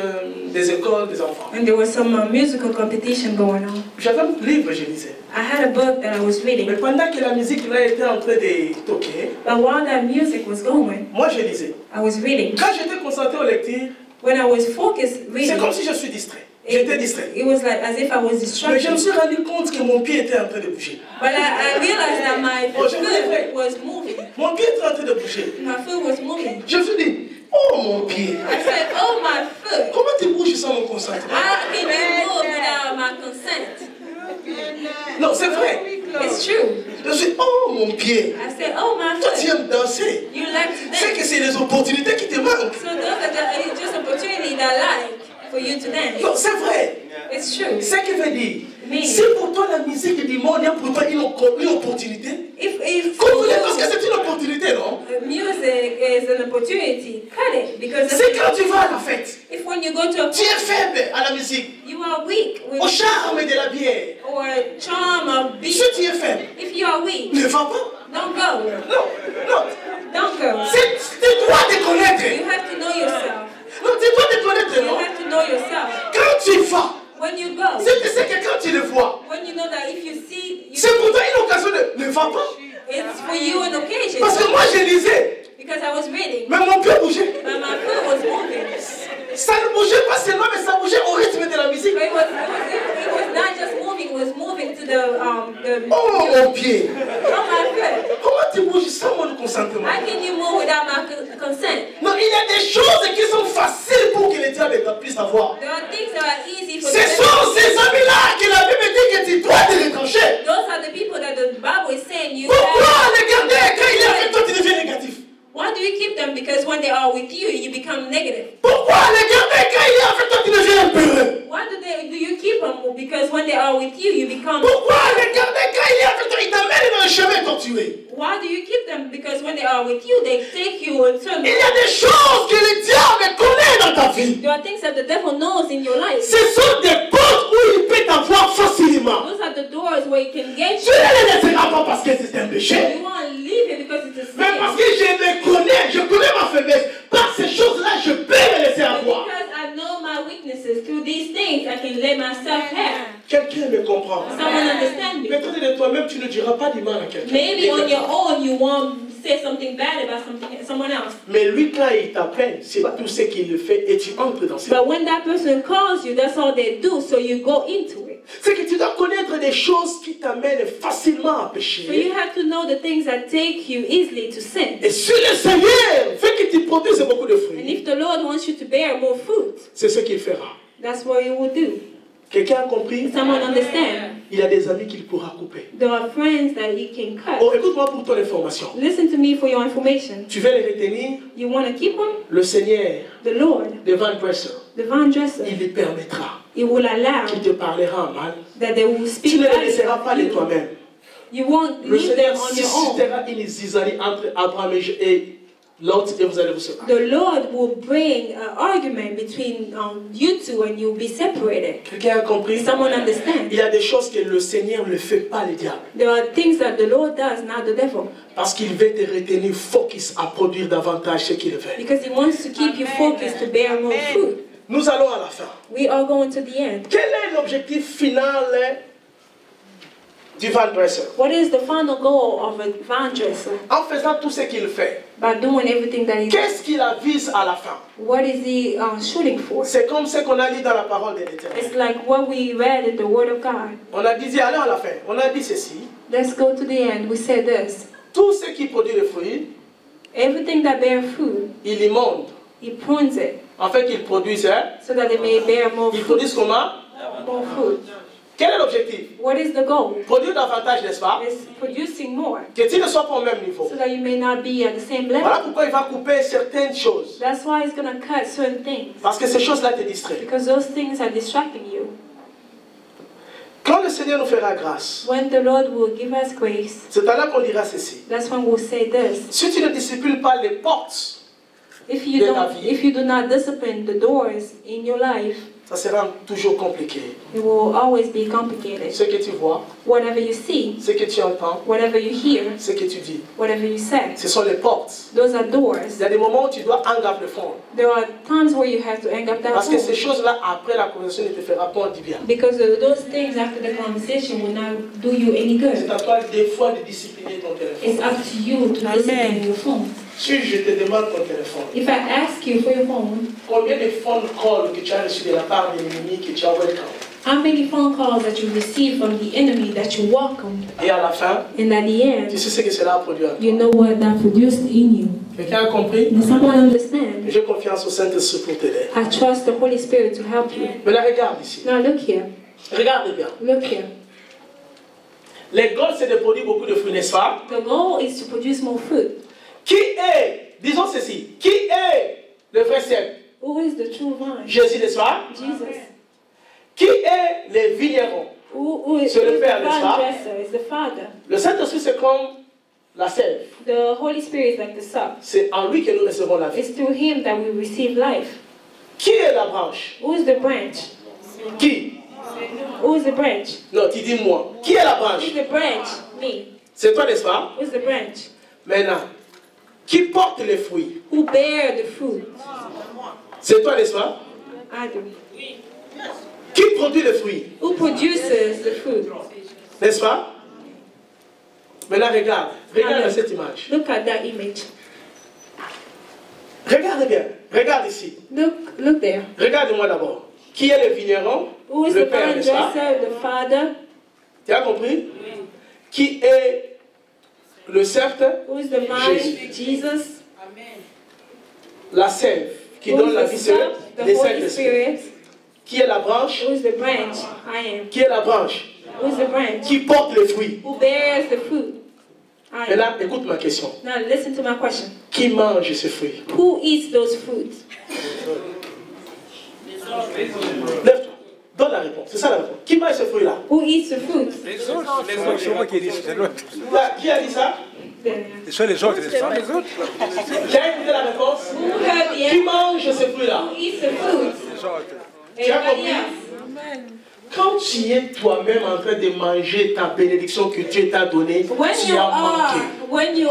des écoles des enfants. and there was some musical competition going on. J'avais un livre, je lisais. I had a book that I was Mais reading, pendant que la musique là était en train de toquer, but while that music was going, moi je lisais. I was reading. Quand j'étais concentré aux lectures, When I was focused c'est reading, comme si je suis distrait. J'étais distrait. it was like as if I was Mais je me distracted. suis rendu compte que mon pied était en train de bouger. But I realized that my Oh, je voulais vrai. foot was moving. Mon pied était en train de bouger. My foot was moving. Je me suis dit, oh mon pied. I said, "Oh my foot! Comment tu bouges sans mon consentement? How can you move without my consent?" Non, c'est vrai. It's true. Je me suis dit, oh mon pied. I said, "Oh my Toi, tu foot! aimes danser. You like to C'est que dance." c'est les opportunités qui te manquent. So those are just opportunity that I like for you to dance. Non, c'est vrai. It's true. C'est ce qui veut dire. Mais- Si pour toi la musique du monde est pour toi une opportunité, If comme vous voulez, parce que c'est une opportunité, non? music is an opportunity, cut it because C'est quand tu vas à la fête. if when you go to a Tu es faible à la musique. you you are weak with au charme de la bière, or charm of being, si tu es faible, if you are weak, ne va pas. don't go. Non, non. Don't go. Tu dois te connaître. You have to know yourself. Non, tu dois te connaître, You non? have to know yourself. Quand tu vas, When you go, c'est que c'est que quand tu le vois, when you know that if you see, c'est pour toi une occasion de ne va pas. it's for you an occasion. Parce que moi je lisais, Because I was reading, mais mon cœur bougeait. but my foot was moving. Ça ne bougeait pas seulement, mais ça bougeait au rythme de la musique. But it was not just moving, it was moving to the Oh mon pied. on my foot. Comment tu bouges sans mon consentement? How can you move without my consent? Non, il y a des choses qui sont faciles pour que les diables puissent avoir. There are things that are easy for Ce sont ces amis-là que la Bible dit que tu dois te retrancher. Those are the people that the Bible is saying you Pourquoi have. les garder quand il est avec toi, tu deviens négatif? Why do you keep them? Because when they are with you, you become negative. Pourquoi les garder quand il est avec toi, tu deviens impéreux? Why do you keep them? Because when they are with you, you become. Pourquoi les garder quand il est avec toi, il t'amène dans le chemin tortueux? Why do you keep them? Because when they are with you, they take you and turn. Il y a des choses que le diable connaît dans ta vie. There are things that the devil knows in your life. Ce sont des portes où il peut t'avoir facilement. Those are the doors where he can get Tu you. ne les laisseras pas parce que c'est un péché. You want to leave it because it's a Mais sin. parce que je connais ma faiblesse. Par ces choses-là, je peux me laisser avoir. Because I know my weaknesses. Through these things, I can let myself have. Quelqu'un me comprend. Someone understand me. Peut-être de toi-même, tu ne diras pas du mal à quelqu'un. Maybe on your own you won't say something bad about someone else. Mais lui, quand il t'appelle, c'est tout ce qu'il le fait et tu entres dans ses. But when that person calls you, that's all they do. So you go into it. C'est que tu dois connaître des choses qui t'amènent facilement à So pécher. you have to know the things that take you easily to sin. Et si le Seigneur veut que tu produises beaucoup de And fruits, if the Lord wants you to bear more fruit, c'est ce qu'il fera. that's what you will do. Quelqu'un a compris? Someone understand? Il y a des amis qu'il pourra couper. There are friends that you can cut. Oh, écoute-moi pour ton information. Listen to me for your information. Tu veux les retenir? You want to keep them? Le Seigneur, The Lord, de Van Dresser, the vine dresser, il lui permettra. He will allow Qu'il te parlera en mal. that they will Tu speak ne les bad laisseras pas about de you. toi-même. You won't Le leave them Seigneur on your own. suscitera une zizanie entre Abraham et Lot et vous allez vous séparer. The Lord will bring an argument between you two and you'll be separated. Quelqu'un a compris? Someone understand? Il y a des choses que le Seigneur ne fait pas, le diable. There are things that the Lord does, not the devil. Parce qu'il veut te retenir focus à produire davantage ce qu'il veut. Because He wants to keep you focused to bear more fruit. Nous allons à la fin. We are going to the end. Quel est l'objectif final du Van Dresser? What is the final goal of a vine dresser? En faisant tout ce qu'il fait, By doing everything that he does. qu'est-ce qu'il avise à la fin? What is he shooting for? C'est comme ce qu'on a lu dans la parole de l'Éternel. It's like what we read in the Word of God. On a dit, allons à la fin, on a dit ceci. Let's go to the end. We say this. Tout ce qui produit le fruit, Everything that bears fruit, il immonde. He prunes it En fait, qu'ils produisent, hein? so that it may bear more Ils fruit. produisent comment? More fruit. Quel est l'objectif? What is the goal? Produire davantage, n'est-ce pas? It's producing more Que tu ne sois pas au même niveau. so that you may not be at the same level. Voilà pourquoi il va couper certaines choses. That's why He's going to cut certain things. Parce que ces choses-là te distraient. Because those things are distracting you. Quand le Seigneur nous fera grâce, When the Lord will give us grace, c'est alors qu'on dira ceci. that's when we'll say this. Si tu ne disciplines pas les portes, If you de ta vie. if you do not discipline the doors in your life, ça sera toujours compliqué. it will always be complicated. Ce que tu vois, Whatever you see, ce que tu entends, whatever you hear, ce que tu dis, whatever you say, ce sont les portes. those are doors. Il y a des moments où tu dois engager le fond. There are times where you have to hang up that Parce que ces phone. choses-là, après la conversation, ne te fera pas du bien. Because those things after the conversation will not do you any C'est good. à toi des fois de discipliner ton It's téléphone. up to you to discipline your phone. Si je te demande ton téléphone, If I ask you for your phone, combien de phone calls que tu as reçus de la part de l'ennemi que tu as welcome? how many phone calls that you receive from the enemy that you welcomed, Et à la fin, and at the tu end, sais ce que cela a produit. you know what that produced in you. Quelqu'un a compris? Does someone understand? J'ai confiance au Saint-Esprit pour t'aider. I trust the Holy Spirit to help you. Mais là, regarde ici. Now look here. Regarde bien. Look here. Les goals, c'est de produire beaucoup de fruits, n'est-ce pas? The goal is to produce more fruit. Qui est, disons ceci, qui est le vrai cep? Who is the true vine? Jésus, n'est-ce pas? Jesus. Qui est les vignerons? Who is C'est le the Père, n'est-ce pas? vine dresser? Is the Father. Le Saint-Esprit, c'est comme la sève. The Holy Spirit is like the sap. C'est en lui que nous recevons la vie. It's through Him that we receive life. Qui est la branche? Who is the branch? Qui? Who is the branch? Non, tu dis moi. Qui est la branche? Who's the branch? Me. C'est toi, n'est-ce pas? Who's the branch? Maintenant, qui porte les fruits? Who bear the fruit? C'est toi, n'est-ce pas? I do. Qui produit les fruits? Who produces the fruit? N'est-ce pas? Maintenant, regarde. Regarde cette image. Look at that image. Regarde bien. Regarde ici. Look there. Regarde-moi d'abord. Qui est le vigneron? Who is Le the père, vine n'est-ce pas? dresser, the father? Tu as compris? Qui est le sceptre? Who is the vine? Jesus. La sève qui Who donne is la the vie, sap? c'est The les Holy Saint-Esprit. Spirit. Qui est la branche? Who is the branch? I am. Qui est la branche? Who is the branch? Qui porte les fruits? Who bears the fruit? I am. Maintenant, écoute ma question. Now listen to my question. Qui mange ces fruits? Who eats those fruits? Lève-toi. Donne la réponse. C'est ça la réponse. Qui mange ces fruits-là? Who eats the fruits? Les autres, c'est moi qui ai dit, c'est l'autre. Là, qui a dit ça? Ce sont les autres, ce sont les autres. Qui a écouté la réponse? Who heard the Qui answer? mange ces fruits-là? Who eats the fruits? Les autres. Tu as Everybody compris? else. Quand tu es toi-même en train de manger ta bénédiction que Dieu t'a donnée, tu as manqué. When you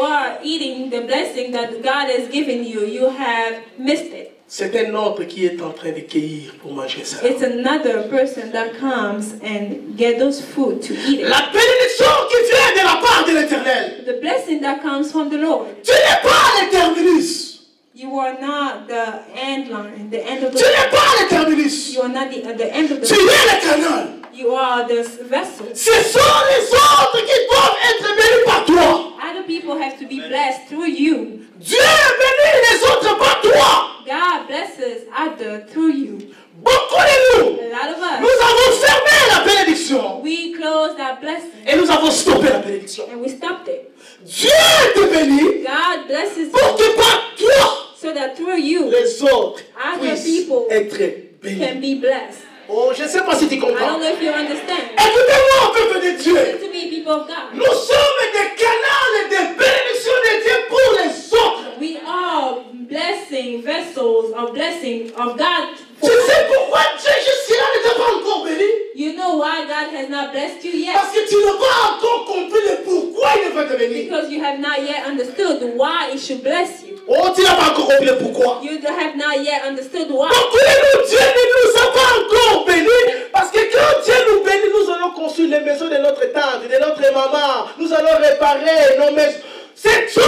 are eating the blessing that God has given you, you have missed it. C'est un autre qui est en train de cueillir pour manger ça. It's another person that comes and get those food to eat it. La bénédiction qui vient de la part de l'Éternel. The blessing that comes from the Lord. Tu n'es pas le terminus. You are not the end line, the end of the Tu n'es pas le terminus. You are not the end of the Tu es le canal. You are the vessel. Ce sont les autres qui doivent être bénis par toi. Other people have to be blessed through you. Dieu bénit les autres par toi. God blesses other through you. Beaucoup de nous, A lot of nous us, avons fermé la bénédiction we closed that blessing et nous avons stoppé la bénédiction. and we stopped it. Dieu te bénit God blesses pour you que par toi, so that through you les autres other puissent people être can bénis. be blessed. Oh, je ne sais pas si tu I comprends. don't know if you understand. Écoutez-moi, peuple de Dieu. Listen to me, people of God. Nous sommes des canaux de bénédiction de Dieu pour les autres. We are blessing vessels of blessing of God. Tu sais pourquoi Dieu jusque-là ne t'a pas encore béni? You know why God has not blessed you yet? Parce que tu n'as pas encore compris le pourquoi il veut te bénir. Because you have not yet understood why it should bless you. Oh, tu n'as pas encore compris le pourquoi. You have not yet understood why. Beaucoup de nous, Dieu ne nous a pas encore bénis. Parce que quand Dieu nous bénit, nous allons construire les maisons de notre tante, de notre maman. Nous allons réparer nos maisons. C'est tout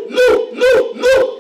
nous.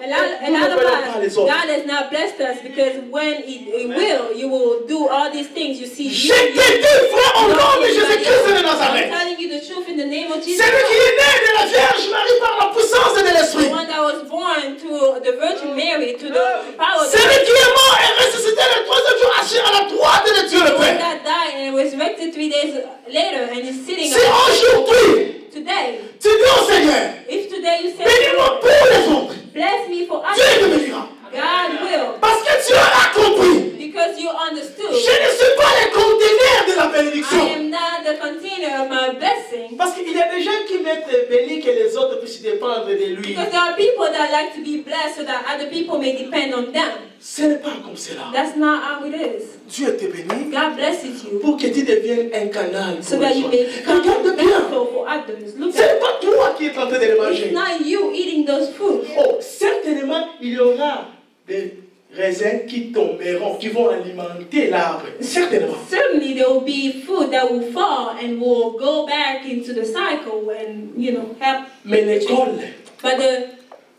A lot of us, God has not blessed us because when He will, you will do all these things. You see, Je te dis, frère, au nom de Jésus-Christ de I'm Nazareth. telling you the truth in the name of Jesus. Celui qui est né de la Vierge Marie par la puissance de The l'Esprit. one that was born to the Virgin Mary, to the power of the Celui qui est mort et ressuscité le troisième jour, assis à la droite de Dieu le one Père. that died and resurrected 3 days later and is sitting Si aujourd'hui, today. tu dis au Seigneur, If today you say, bénis-moi pour les autres, bless me for Dieu te others, bénira. God will. Parce que tu auras compris. Because you understood. Je ne suis pas le conteneur de la I bénédiction. am not the container of my blessing. Parce qu'il y a des gens qui mettent béni que les autres puissent dépendre de lui. Because there are people that like to be blessed so that other people may depend on them. Ce n'est pas comme cela. That's not how it is. Dieu te bénit God blesses you pour que tu deviennes un canal so pour that les you may autres. become a Regarde bien. vessel for others. Look Ce n'est at pas toi qui es en train de les it. manger. It's not you eating those fruits. Oh, certainement, il y aura des raisins qui tomberont, qui vont alimenter l'arbre. Certainement. Certainly there will be food that will fall and will go back into the cycle and, help. Mais l'école,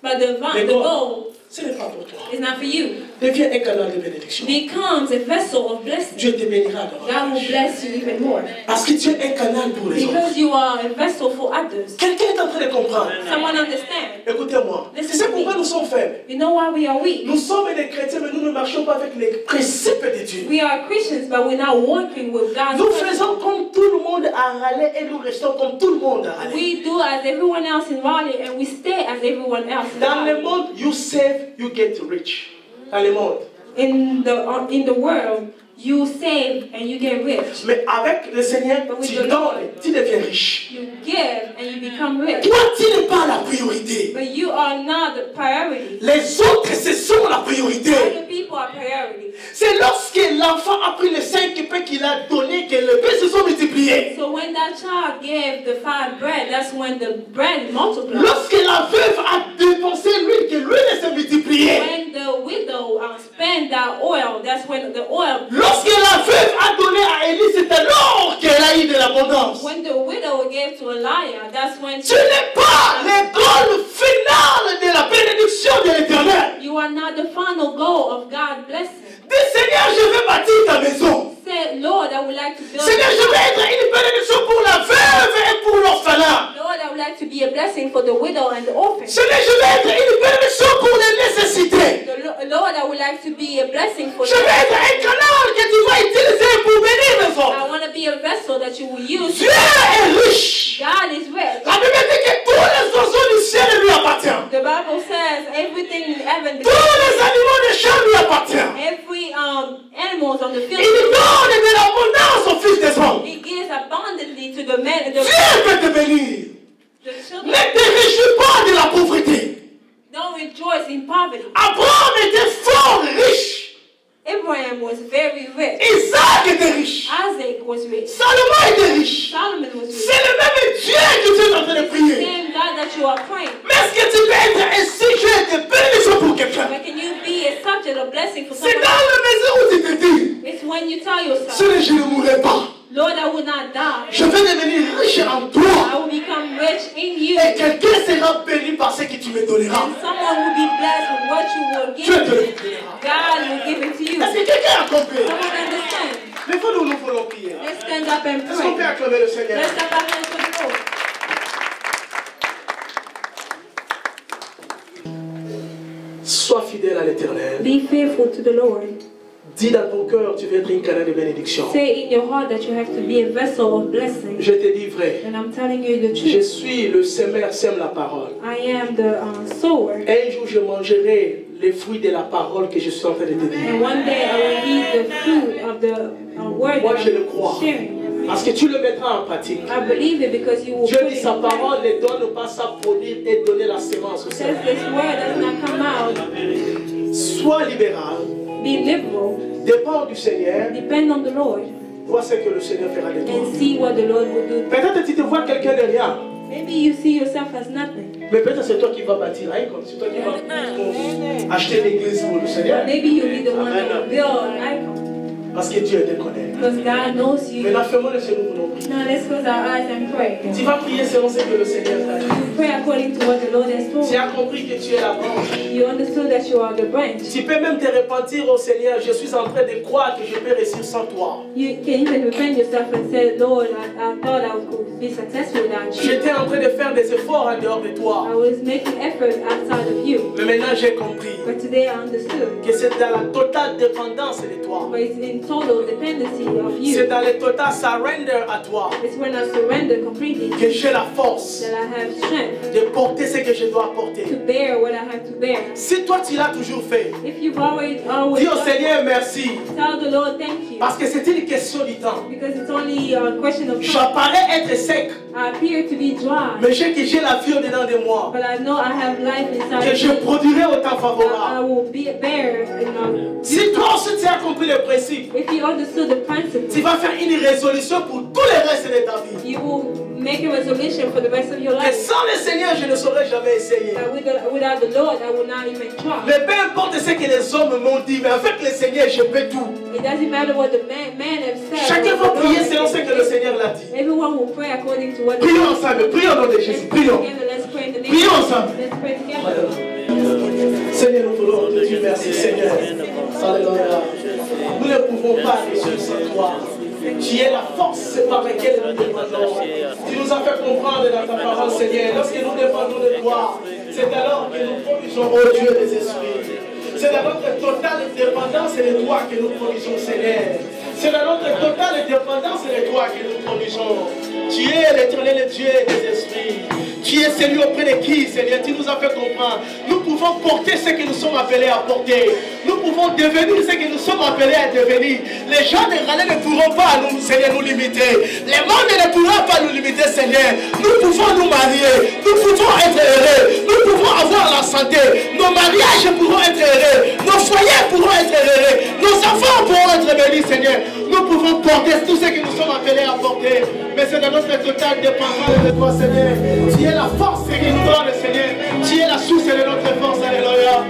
But the goal ce n'est pas pour toi. is not for you. Deviens un canal de bénédiction. Becomes a vessel of blessing. Dieu te bénira God will davantage. bless you even more. Parce que tu es un canal pour les autres. Because you are a vessel for others. Quelqu'un est en train de comprendre. Someone understand. Écoutez-moi. Listen C'est to pourquoi me. nous sommes faibles. You know why we are weak? Nous sommes des chrétiens, mais nous ne marchons pas avec les principes de Dieu. We are Christians, but we're not working with God's Nous principles. faisons comme tout le monde à Raleigh et nous restons comme tout le monde à Raleigh. We do as everyone else in Raleigh, and we stay as everyone else in Dans le Raleigh. monde, you save, you get rich. Dans le monde. In the world, you save and you get rich. Mais avec le Seigneur, But with tu the donnes, Lord, tu deviens riche. You give and you become rich. Toi, tu n'es pas la priorité. But you are not the priority. Les autres, ce sont la priorité. Other people are priority. C'est lorsque l'enfant a pris les 5 pains qu'il a donnés que les pains se sont multipliés. So when that child gave the 5 bread, that's when the bread multiplied. Lorsque la veuve a dépensé l'huile, que l'huile s'est multipliée. When the widow spent that oil, that's when the oil. Lorsque la veuve a donné à Élie, c'est alors qu'elle a eu de l'abondance. When the widow gave to Elijah, that's when. Ce n'est pas le goal final de la bénédiction de l'Éternel. You are not the final goal of God's blessing. Dis Seigneur, je vais bâtir ta maison. Say, Lord, I would like to build. Seigneur, je vais être une bénédiction pour la veuve et pour l'orphelin. Lord, I would like to be a blessing for the widow and the orphan. Seigneur, je vais être une bénédiction pour les nécessités. Lord, I would like to be a blessing for Je vais être un canal que tu vas utiliser pour bénir les I autres. want to be a vessel that you will use. Dieu est riche. God is rich. La Bible dit que tous les oiseaux du ciel lui appartiennent. The Bible says everything in heaven, Tous les animaux des champs lui appartiennent. every animals on the Il field, donne de l'abondance aux fils des hommes. He gives abundantly to the men, Dieu peut te bénir. the Ne children. te réjouis pas de la pauvreté. Don't rejoice in poverty. Abraham était fort riche. Abraham was very rich. Isaac était riche. Isaac was rich. Salomon était riche. Solomon was rich. C'est le même Dieu que tu es en train de The prier. same God that you are praying. Mais est-ce que tu peux être un sujet de bénédiction pour quelqu'un? But can you be a subject of blessing for C'est someone? dans la maison où tu te dis, It's when you tell yourself, Seigneur, je ne mourrai pas. Lord, I will not die. Je vais devenir riche en I toi. will become rich in you. Et quelqu'un sera béni par ce que tu me donneras. And someone will be blessed with what you will Dieu te give. le donnera. God will give it to you. Est-ce que quelqu'un a compris? Someone understand? Mais il faut nous voulons prier. Let's stand up and Est-ce qu'on peut pray. acclamer le Seigneur? Let's clap our hands for the Lord. Sois fidèle à l'Éternel. Be faithful to the Lord. Dis dans ton cœur, tu veux être une canal de bénédiction. Say in your heart that you have to be a vessel of blessing. Je te dis vrai. And I'm telling you the Je truth. suis le semeur, sème la parole. I am the sower. Un jour, je mangerai les fruits de la parole que je suis en train de te dire. And one day I will eat the fruit of the word Moi, that je le crois. I'm sharing. Parce que tu le mettras en pratique. I believe it because you will Dieu put dit it sa in practice. parole ne donne pas sa produire et donner la sémence au Says Seigneur. this word does not come out. Sois libéral. Be liberal. Dépends du Seigneur. Depend on the Lord. Vois ce que le Seigneur fera de toi. And see what the Lord will do. Peut-être tu te vois quelqu'un de rien. Maybe you see yourself as nothing. Mais peut-être c'est toi qui vas bâtir l'icône. C'est toi qui vas acheter l'église pour le Seigneur. Maybe you'll be the one that will build an icon. Parce que Dieu te connaît. Because God knows you. Maintenant, fermons les yeux, nous voulons prier. Now let's close our eyes and pray. Tu vas prier selon ce que le Seigneur t'a dit. You pray according to what the Lord has told Tu you. as compris que tu es la branche. You understood that you are the branch. Tu peux même te repentir au Seigneur. Je suis en train de croire que je peux réussir sans toi. You can even repent yourself and say, Lord, I thought I could be successful without you. J'étais en train de faire des efforts en dehors de toi. I was making effort outside of you. Mais maintenant, j'ai compris But today I understood. que c'est dans la totale dépendance de toi. But it's in total dependency of C'est you. dans le total surrender à toi It's when I surrender completely que j'ai la force that I have strength de porter ce que je dois porter. to bear what I have to bear. Si toi, tu l'as toujours fait, If you've always dis au done, Seigneur merci. tell the Lord thank you. Parce que c'est une question du temps. Because it's only a question of time. J'apparais être sec, I appear to be dry, mais j'ai la vie au-dedans de moi. but I know I have life inside Que of je me. produirai au temps I favorable. will be bear in Si toi aussi tu as compris le principe, If you understood the principle, tu vas faire une résolution pour tout le reste de ta vie. you will make a resolution for the rest of your Que life. sans le Seigneur, je ne saurais jamais essayer. That without the Lord, I will not even try. Mais peu importe ce que les hommes m'ont dit, mais avec le Seigneur, je peux tout. It doesn't matter what the man have said. Chacun what va the prier Lord selon has ce que said. le Seigneur l'a dit. Everyone will pray according to what the Prions ensemble, prions au nom de Jésus, prions. Together, let's pray in the name Prions of ensemble. Jesus. Let's pray together. Seigneur, nous voulons te dire merci, Seigneur. Alléluia. Nous ne pouvons pas réussir sans toi. Tu es la force par laquelle nous dépendons. Tu nous as fait comprendre dans ta parole, Seigneur. Lorsque nous dépendons de toi, c'est alors que nous produisons, ô Dieu des esprits. C'est dans notre totale dépendance de toi que nous produisons, Seigneur. C'est dans notre totale dépendance de toi que nous produisons. Tu es l'éternel Dieu des esprits. Tu es celui auprès de qui, Seigneur, tu nous as fait comprendre. Nous pouvons pouvons porter ce que nous sommes appelés à porter. Nous pouvons devenir ce que nous sommes appelés à devenir. Les gens de Raleigh ne pourront pas, Seigneur, nous limiter. Les mondes ne pourront pas nous limiter, Seigneur. Nous pouvons nous marier. Nous pouvons être heureux. Nous pouvons avoir la santé. Nos mariages pourront être heureux. Nos foyers pourront être heureux. Nos enfants pourront être bénis, Seigneur. Nous pouvons porter tout ce que nous sommes appelés à porter. Mais c'est de notre totale dépendance de toi, Seigneur. Tu es la force que nous donne, Seigneur. Tu es la source de notre force, Alléluia.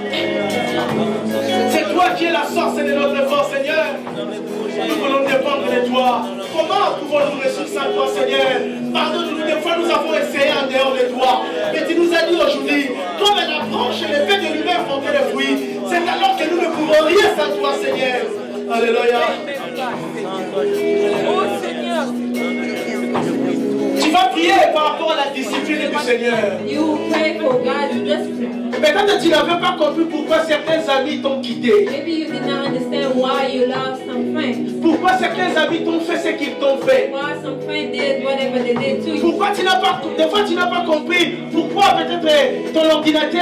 C'est toi qui es la source de notre force, Seigneur. Nous voulons dépendre de toi. Comment pouvons-nous ressourcer à toi, Seigneur? Pardonne-nous, des fois nous avons essayé en dehors de toi. Mais tu nous as dit aujourd'hui, comme la branche et le fait de lui-même porter le fruit, c'est alors que nous ne pouvons rien sans toi, Seigneur. Alléluia. Oh Seigneur. Tu vas prier par rapport à la discipline du Seigneur. You pray for God's discipline. Peut-être tu n'avais pas compris pourquoi certains amis t'ont quitté. Maybe you did not understand why you lost some friends. Pourquoi certains amis t'ont fait ce qu'ils t'ont fait. Why some friends did whatever they did to you. Pourquoi tu n'as pas, des fois tu n'as pas compris pourquoi peut-être ton ordinateur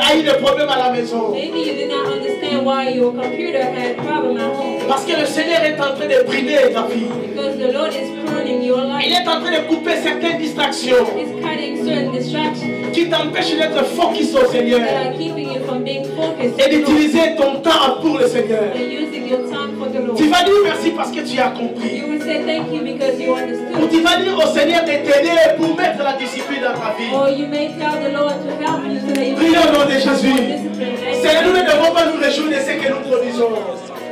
a eu des problèmes à la maison. Maybe you did not understand why your computer had problem at home. Parce que le Seigneur est en train de brider ta vie. Because the Lord is pruning your life. Il est en train de couper certaines distractions He's cutting certain distractions qui t'empêchent d'être focus au Seigneur that are keeping you from being focused et d'utiliser ton temps pour le Seigneur. and using your time for the Lord. Tu vas dire merci parce que tu as compris. You will say thank you because you Ou understood. tu vas dire au Seigneur de t'aider pour mettre la discipline dans ta vie. Or you may tell the Lord to help you so that you Prions au nom de Jésus. discipline. Seigneur, nous ne devons pas nous réjouir de ce que nous produisons.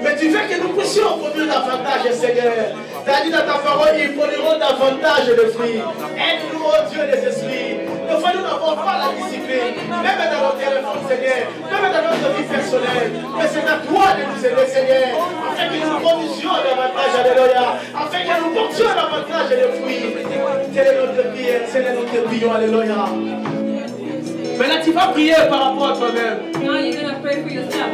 Mais tu veux que nous puissions produire davantage, Seigneur. Tu as dit dans ta parole, ils produiront davantage de fruits. Aide-nous, oh Dieu des esprits. Des fois, nous n'avons pas la discipline. Même dans notre téléphone, Seigneur. Même dans notre vie personnelle. Mais c'est à toi de nous aider, Seigneur. Afin que nous produisions davantage, alléluia. Afin que nous portions davantage de fruits. Telle est notre prière, telle est notre prière, alléluia. Maintenant, tu vas prier par rapport à toi-même. Now you're going to pray for yourself.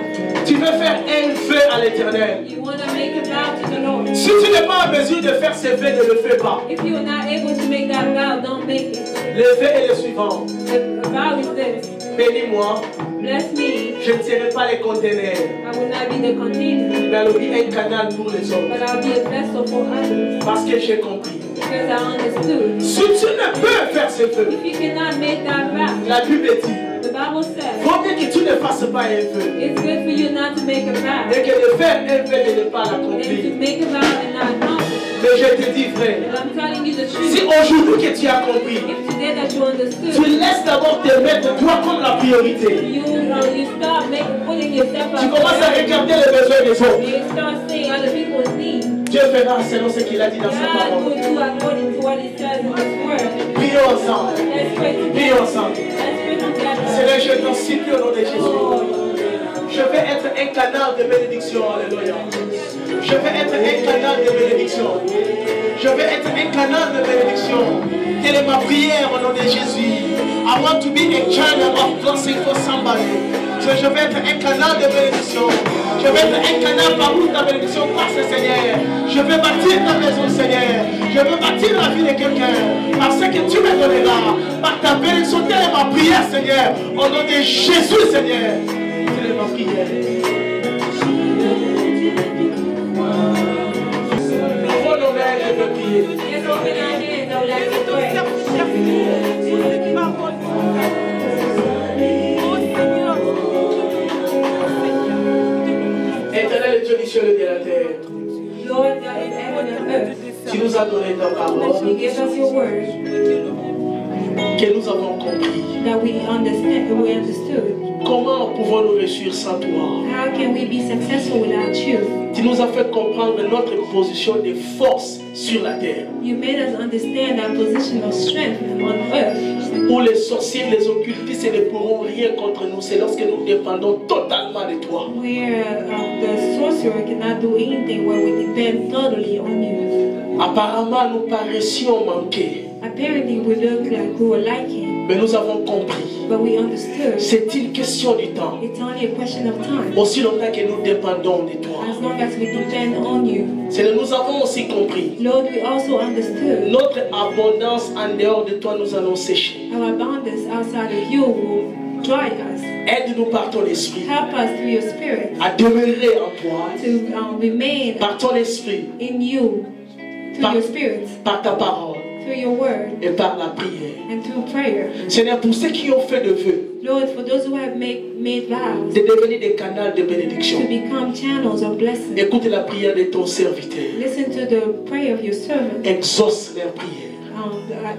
Tu veux faire un vœu à l'Éternel. You want to make a vow to the Lord. Si tu n'es pas en mesure de faire ces vœux, ne le fais pas. If you are not able to make that vow, don't make it. Le vœu est le suivant. The vow is this. Bénis-moi, Bless me. je ne serai pas les conteneurs, I will not be the container, mais alors un canal pour les autres. but I'll be a vessel for others. Parce que j'ai compris. Because I understood. Si tu ne peux faire ces vœux, If you cannot make that vow, la Bible dit, the Bible says, vaut mieux que tu ne fasses pas un vœu it's good for you not to make a vow, et que de faire un vœu et de ne pas than to l'accomplir. make a vow and not accomplish. Mais je te dis, frère, But I'm telling you the si truth. aujourd'hui que tu as compris, If today that you tu understood, laisses d'abord te mettre toi comme la priorité. you start putting yourself Tu out commences à there, regarder les besoins des autres. and you start seeing other people's needs. Dieu fera selon ce qu'il a dit dans sa God parole. will do according to what He says in His Word. Prions ensemble. Let's pray together. Prions ensemble. Let's pray together. Seigneur, je t'en supplie au nom de Jésus. Je vais être un canal de bénédiction. Alléluia. Je vais être un canal de bénédiction. Je vais être un canal de bénédiction. Telle est ma prière au nom de Jésus. I want to be a channel of blessing for somebody. Je vais être un canal de bénédiction. Je vais être un canal par où ta bénédiction passe, Seigneur. Je vais bâtir ta maison, Seigneur. Je veux bâtir la vie de quelqu'un. Par ce que tu me donneras. Par ta bénédiction, telle est ma prière, Seigneur. Au nom de Jésus, Seigneur. Telle est ma prière. Au nom de Jésus, je veux prier. Let's open our hands. I would like to pray. Éternel Dieu du ciel et de la terre, Lord God in heaven and earth, tu nous as donné ta you parole give us your word que nous avons compris. that we understood. Comment pouvons-nous réussir sans toi? How can we be successful without you? Tu nous as fait comprendre notre position de force sur la terre. You made us understand our position of strength on earth. Pour les sorciers, les occultistes, ils ne pourront rien contre nous. C'est lorsque nous dépendons totalement de toi. Where the sorcerer cannot do anything, where we depend totally on you. Apparemment, nous paraissions manquer. Apparently, we look like we were lacking, Mais nous avons compris. but we understood. C'est une question du temps. It's only a question of time. Aussi longtemps que nous dépendons de toi. As long as we depend on you. C'est nous avons aussi compris. Lord, we also understood Notre abondance en dehors de toi, nous allons sécher. our abundance outside of you will dry us. Aide-nous par ton esprit Help us through your Spirit à demeurer en toi, to remain par ton esprit, in you, through your Spirit, par ta parole through your word, et par la prière. and through prayer. Seigneur, pour ceux qui ont fait de vœux Lord, for those who have made vows de devenir des canaux de bénédiction, to become channels of blessing, écoute la prière de ton serviteur. listen to the prayer of your servant. Exauce leur prière.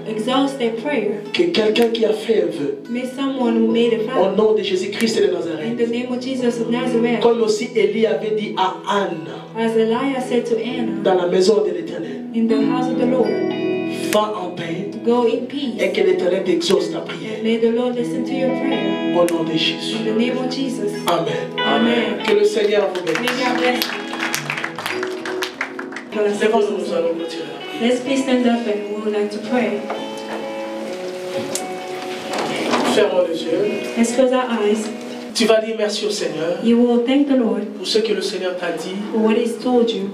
Exhaust their prayer. Que quelqu'un qui a fait un vœu, May someone who made a au vow, nom de Jésus-Christ de in Nazareth, the name of Jesus of Nazareth, comme aussi Élie avait dit à Anne as Elijah said to Anna, dans la maison de l'Éternel, in the house of the Lord, va en paix go in peace, et que l'Éternel t'exauce ta and prière. may the Lord listen to your prayer. Au nom de Jésus. In the name of Jesus. Amen. Amen. Que le Seigneur vous May bénisse. God bless you. Lève-nous, nous allons clôturer la prière. Let's please stand up and we would like to pray. Fermons les yeux. Let's close our eyes. Tu vas dire merci au Seigneur You will thank the Lord pour ce que le Seigneur t'a dit, for what He's told you,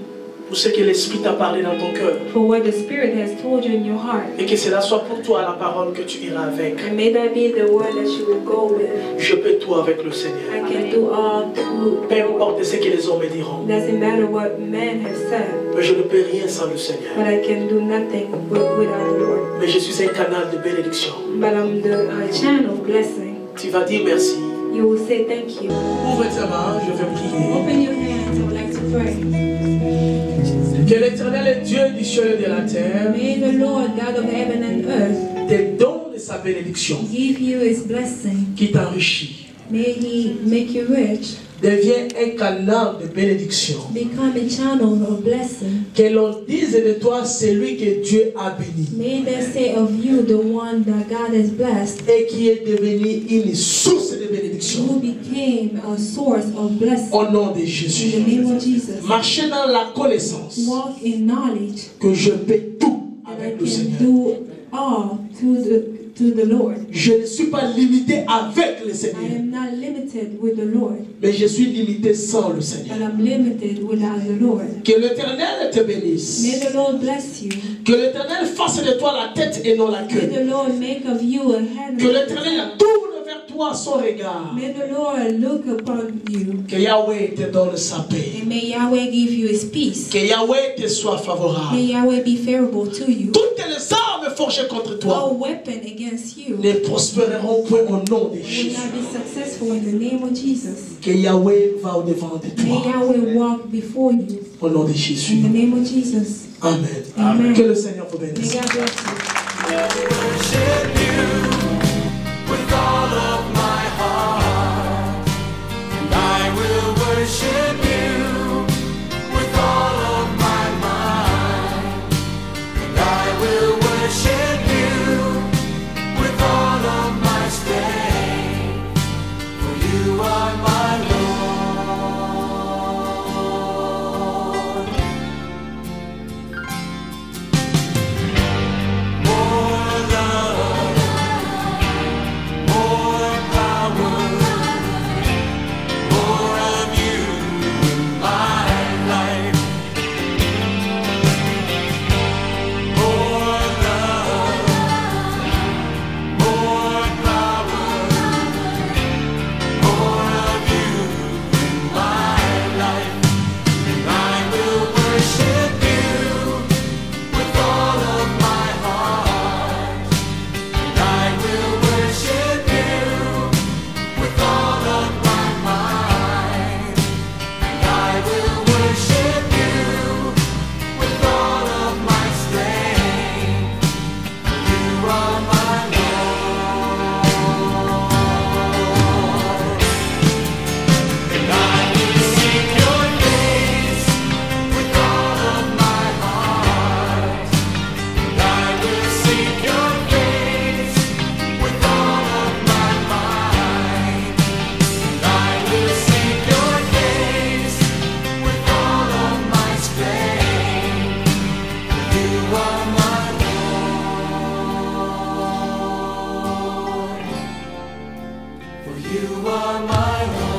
pour ce que l'Esprit t'a parlé dans ton cœur. for what the Spirit has told you in your heart. Et que cela soit pour toi la parole que tu iras avec. And may that be the word that you will go with. Je peux tout avec le I Seigneur. can do all through. Peu importe ce que les hommes me diront. Doesn't matter what men have said, Mais je ne peux rien sans le Seigneur. but I can do nothing without the Lord. Mais je suis un canal de bénédiction. But I'm the channel of blessing. Tu vas dire merci. You will say thank you. Ouvre ta main, je vais prier. Open your hands. I would like to pray. Que l'Éternel Dieu du ciel et de la terre May the Lord, God of heaven and earth, te donne sa bénédiction give you His blessing. qui t'enrichit. May He make you rich. Deviens un canal de bénédiction. Become a channel of blessing. Que l'on dise de toi celui que Dieu a béni May they say of you the one that God has blessed, et qui est devenu une source de who bénédiction. became a source of blessing. Au nom de In Jésus. the name of Jesus. Marcher dans la connaissance Walk in knowledge que je peux tout that I avec le can Seigneur. do all to the Lord. Je ne suis pas limité avec le I Seigneur, am not limited with the Lord, mais je suis limité sans le but Seigneur. I'm limited without the Lord. Que l'Éternel te bénisse. May the Lord bless you. Que l'Éternel fasse de toi la tête et non la May queue. the Lord make of you a head. Que l'Éternel tourne vers toi son regard. May the Lord look upon you. Que Yahweh te donne sa paix. And may Yahweh give you His peace. Que Yahweh te soit May favorable. Yahweh be favorable to you. Toutes les armes forgées contre toi No weapon against you ne prospéreront point au nom de will Jésus. not be successful in the name of Jesus. Que Yahweh va au devant de May toi. Yahweh walk before you Au nom de in Jésus. the name of Jesus. Amen. Amen. Que le Seigneur vous May bénisse. God bless you. Worship you with all of my heart, and I will worship you with all of my mind, and I will worship you with all of my strength, for you are my Lord. More love, more power, more of you in my life. More love, more power, more of you in my life. And I will worship you with all of my heart. And I will worship you with all of my mind. And I will worship you with all of my strength. You are my Lord. And I will seek your face with all of my heart. And I will seek your face with all of my mind. And I will seek your face with all of my strength. For you are my Lord. For you are my Lord.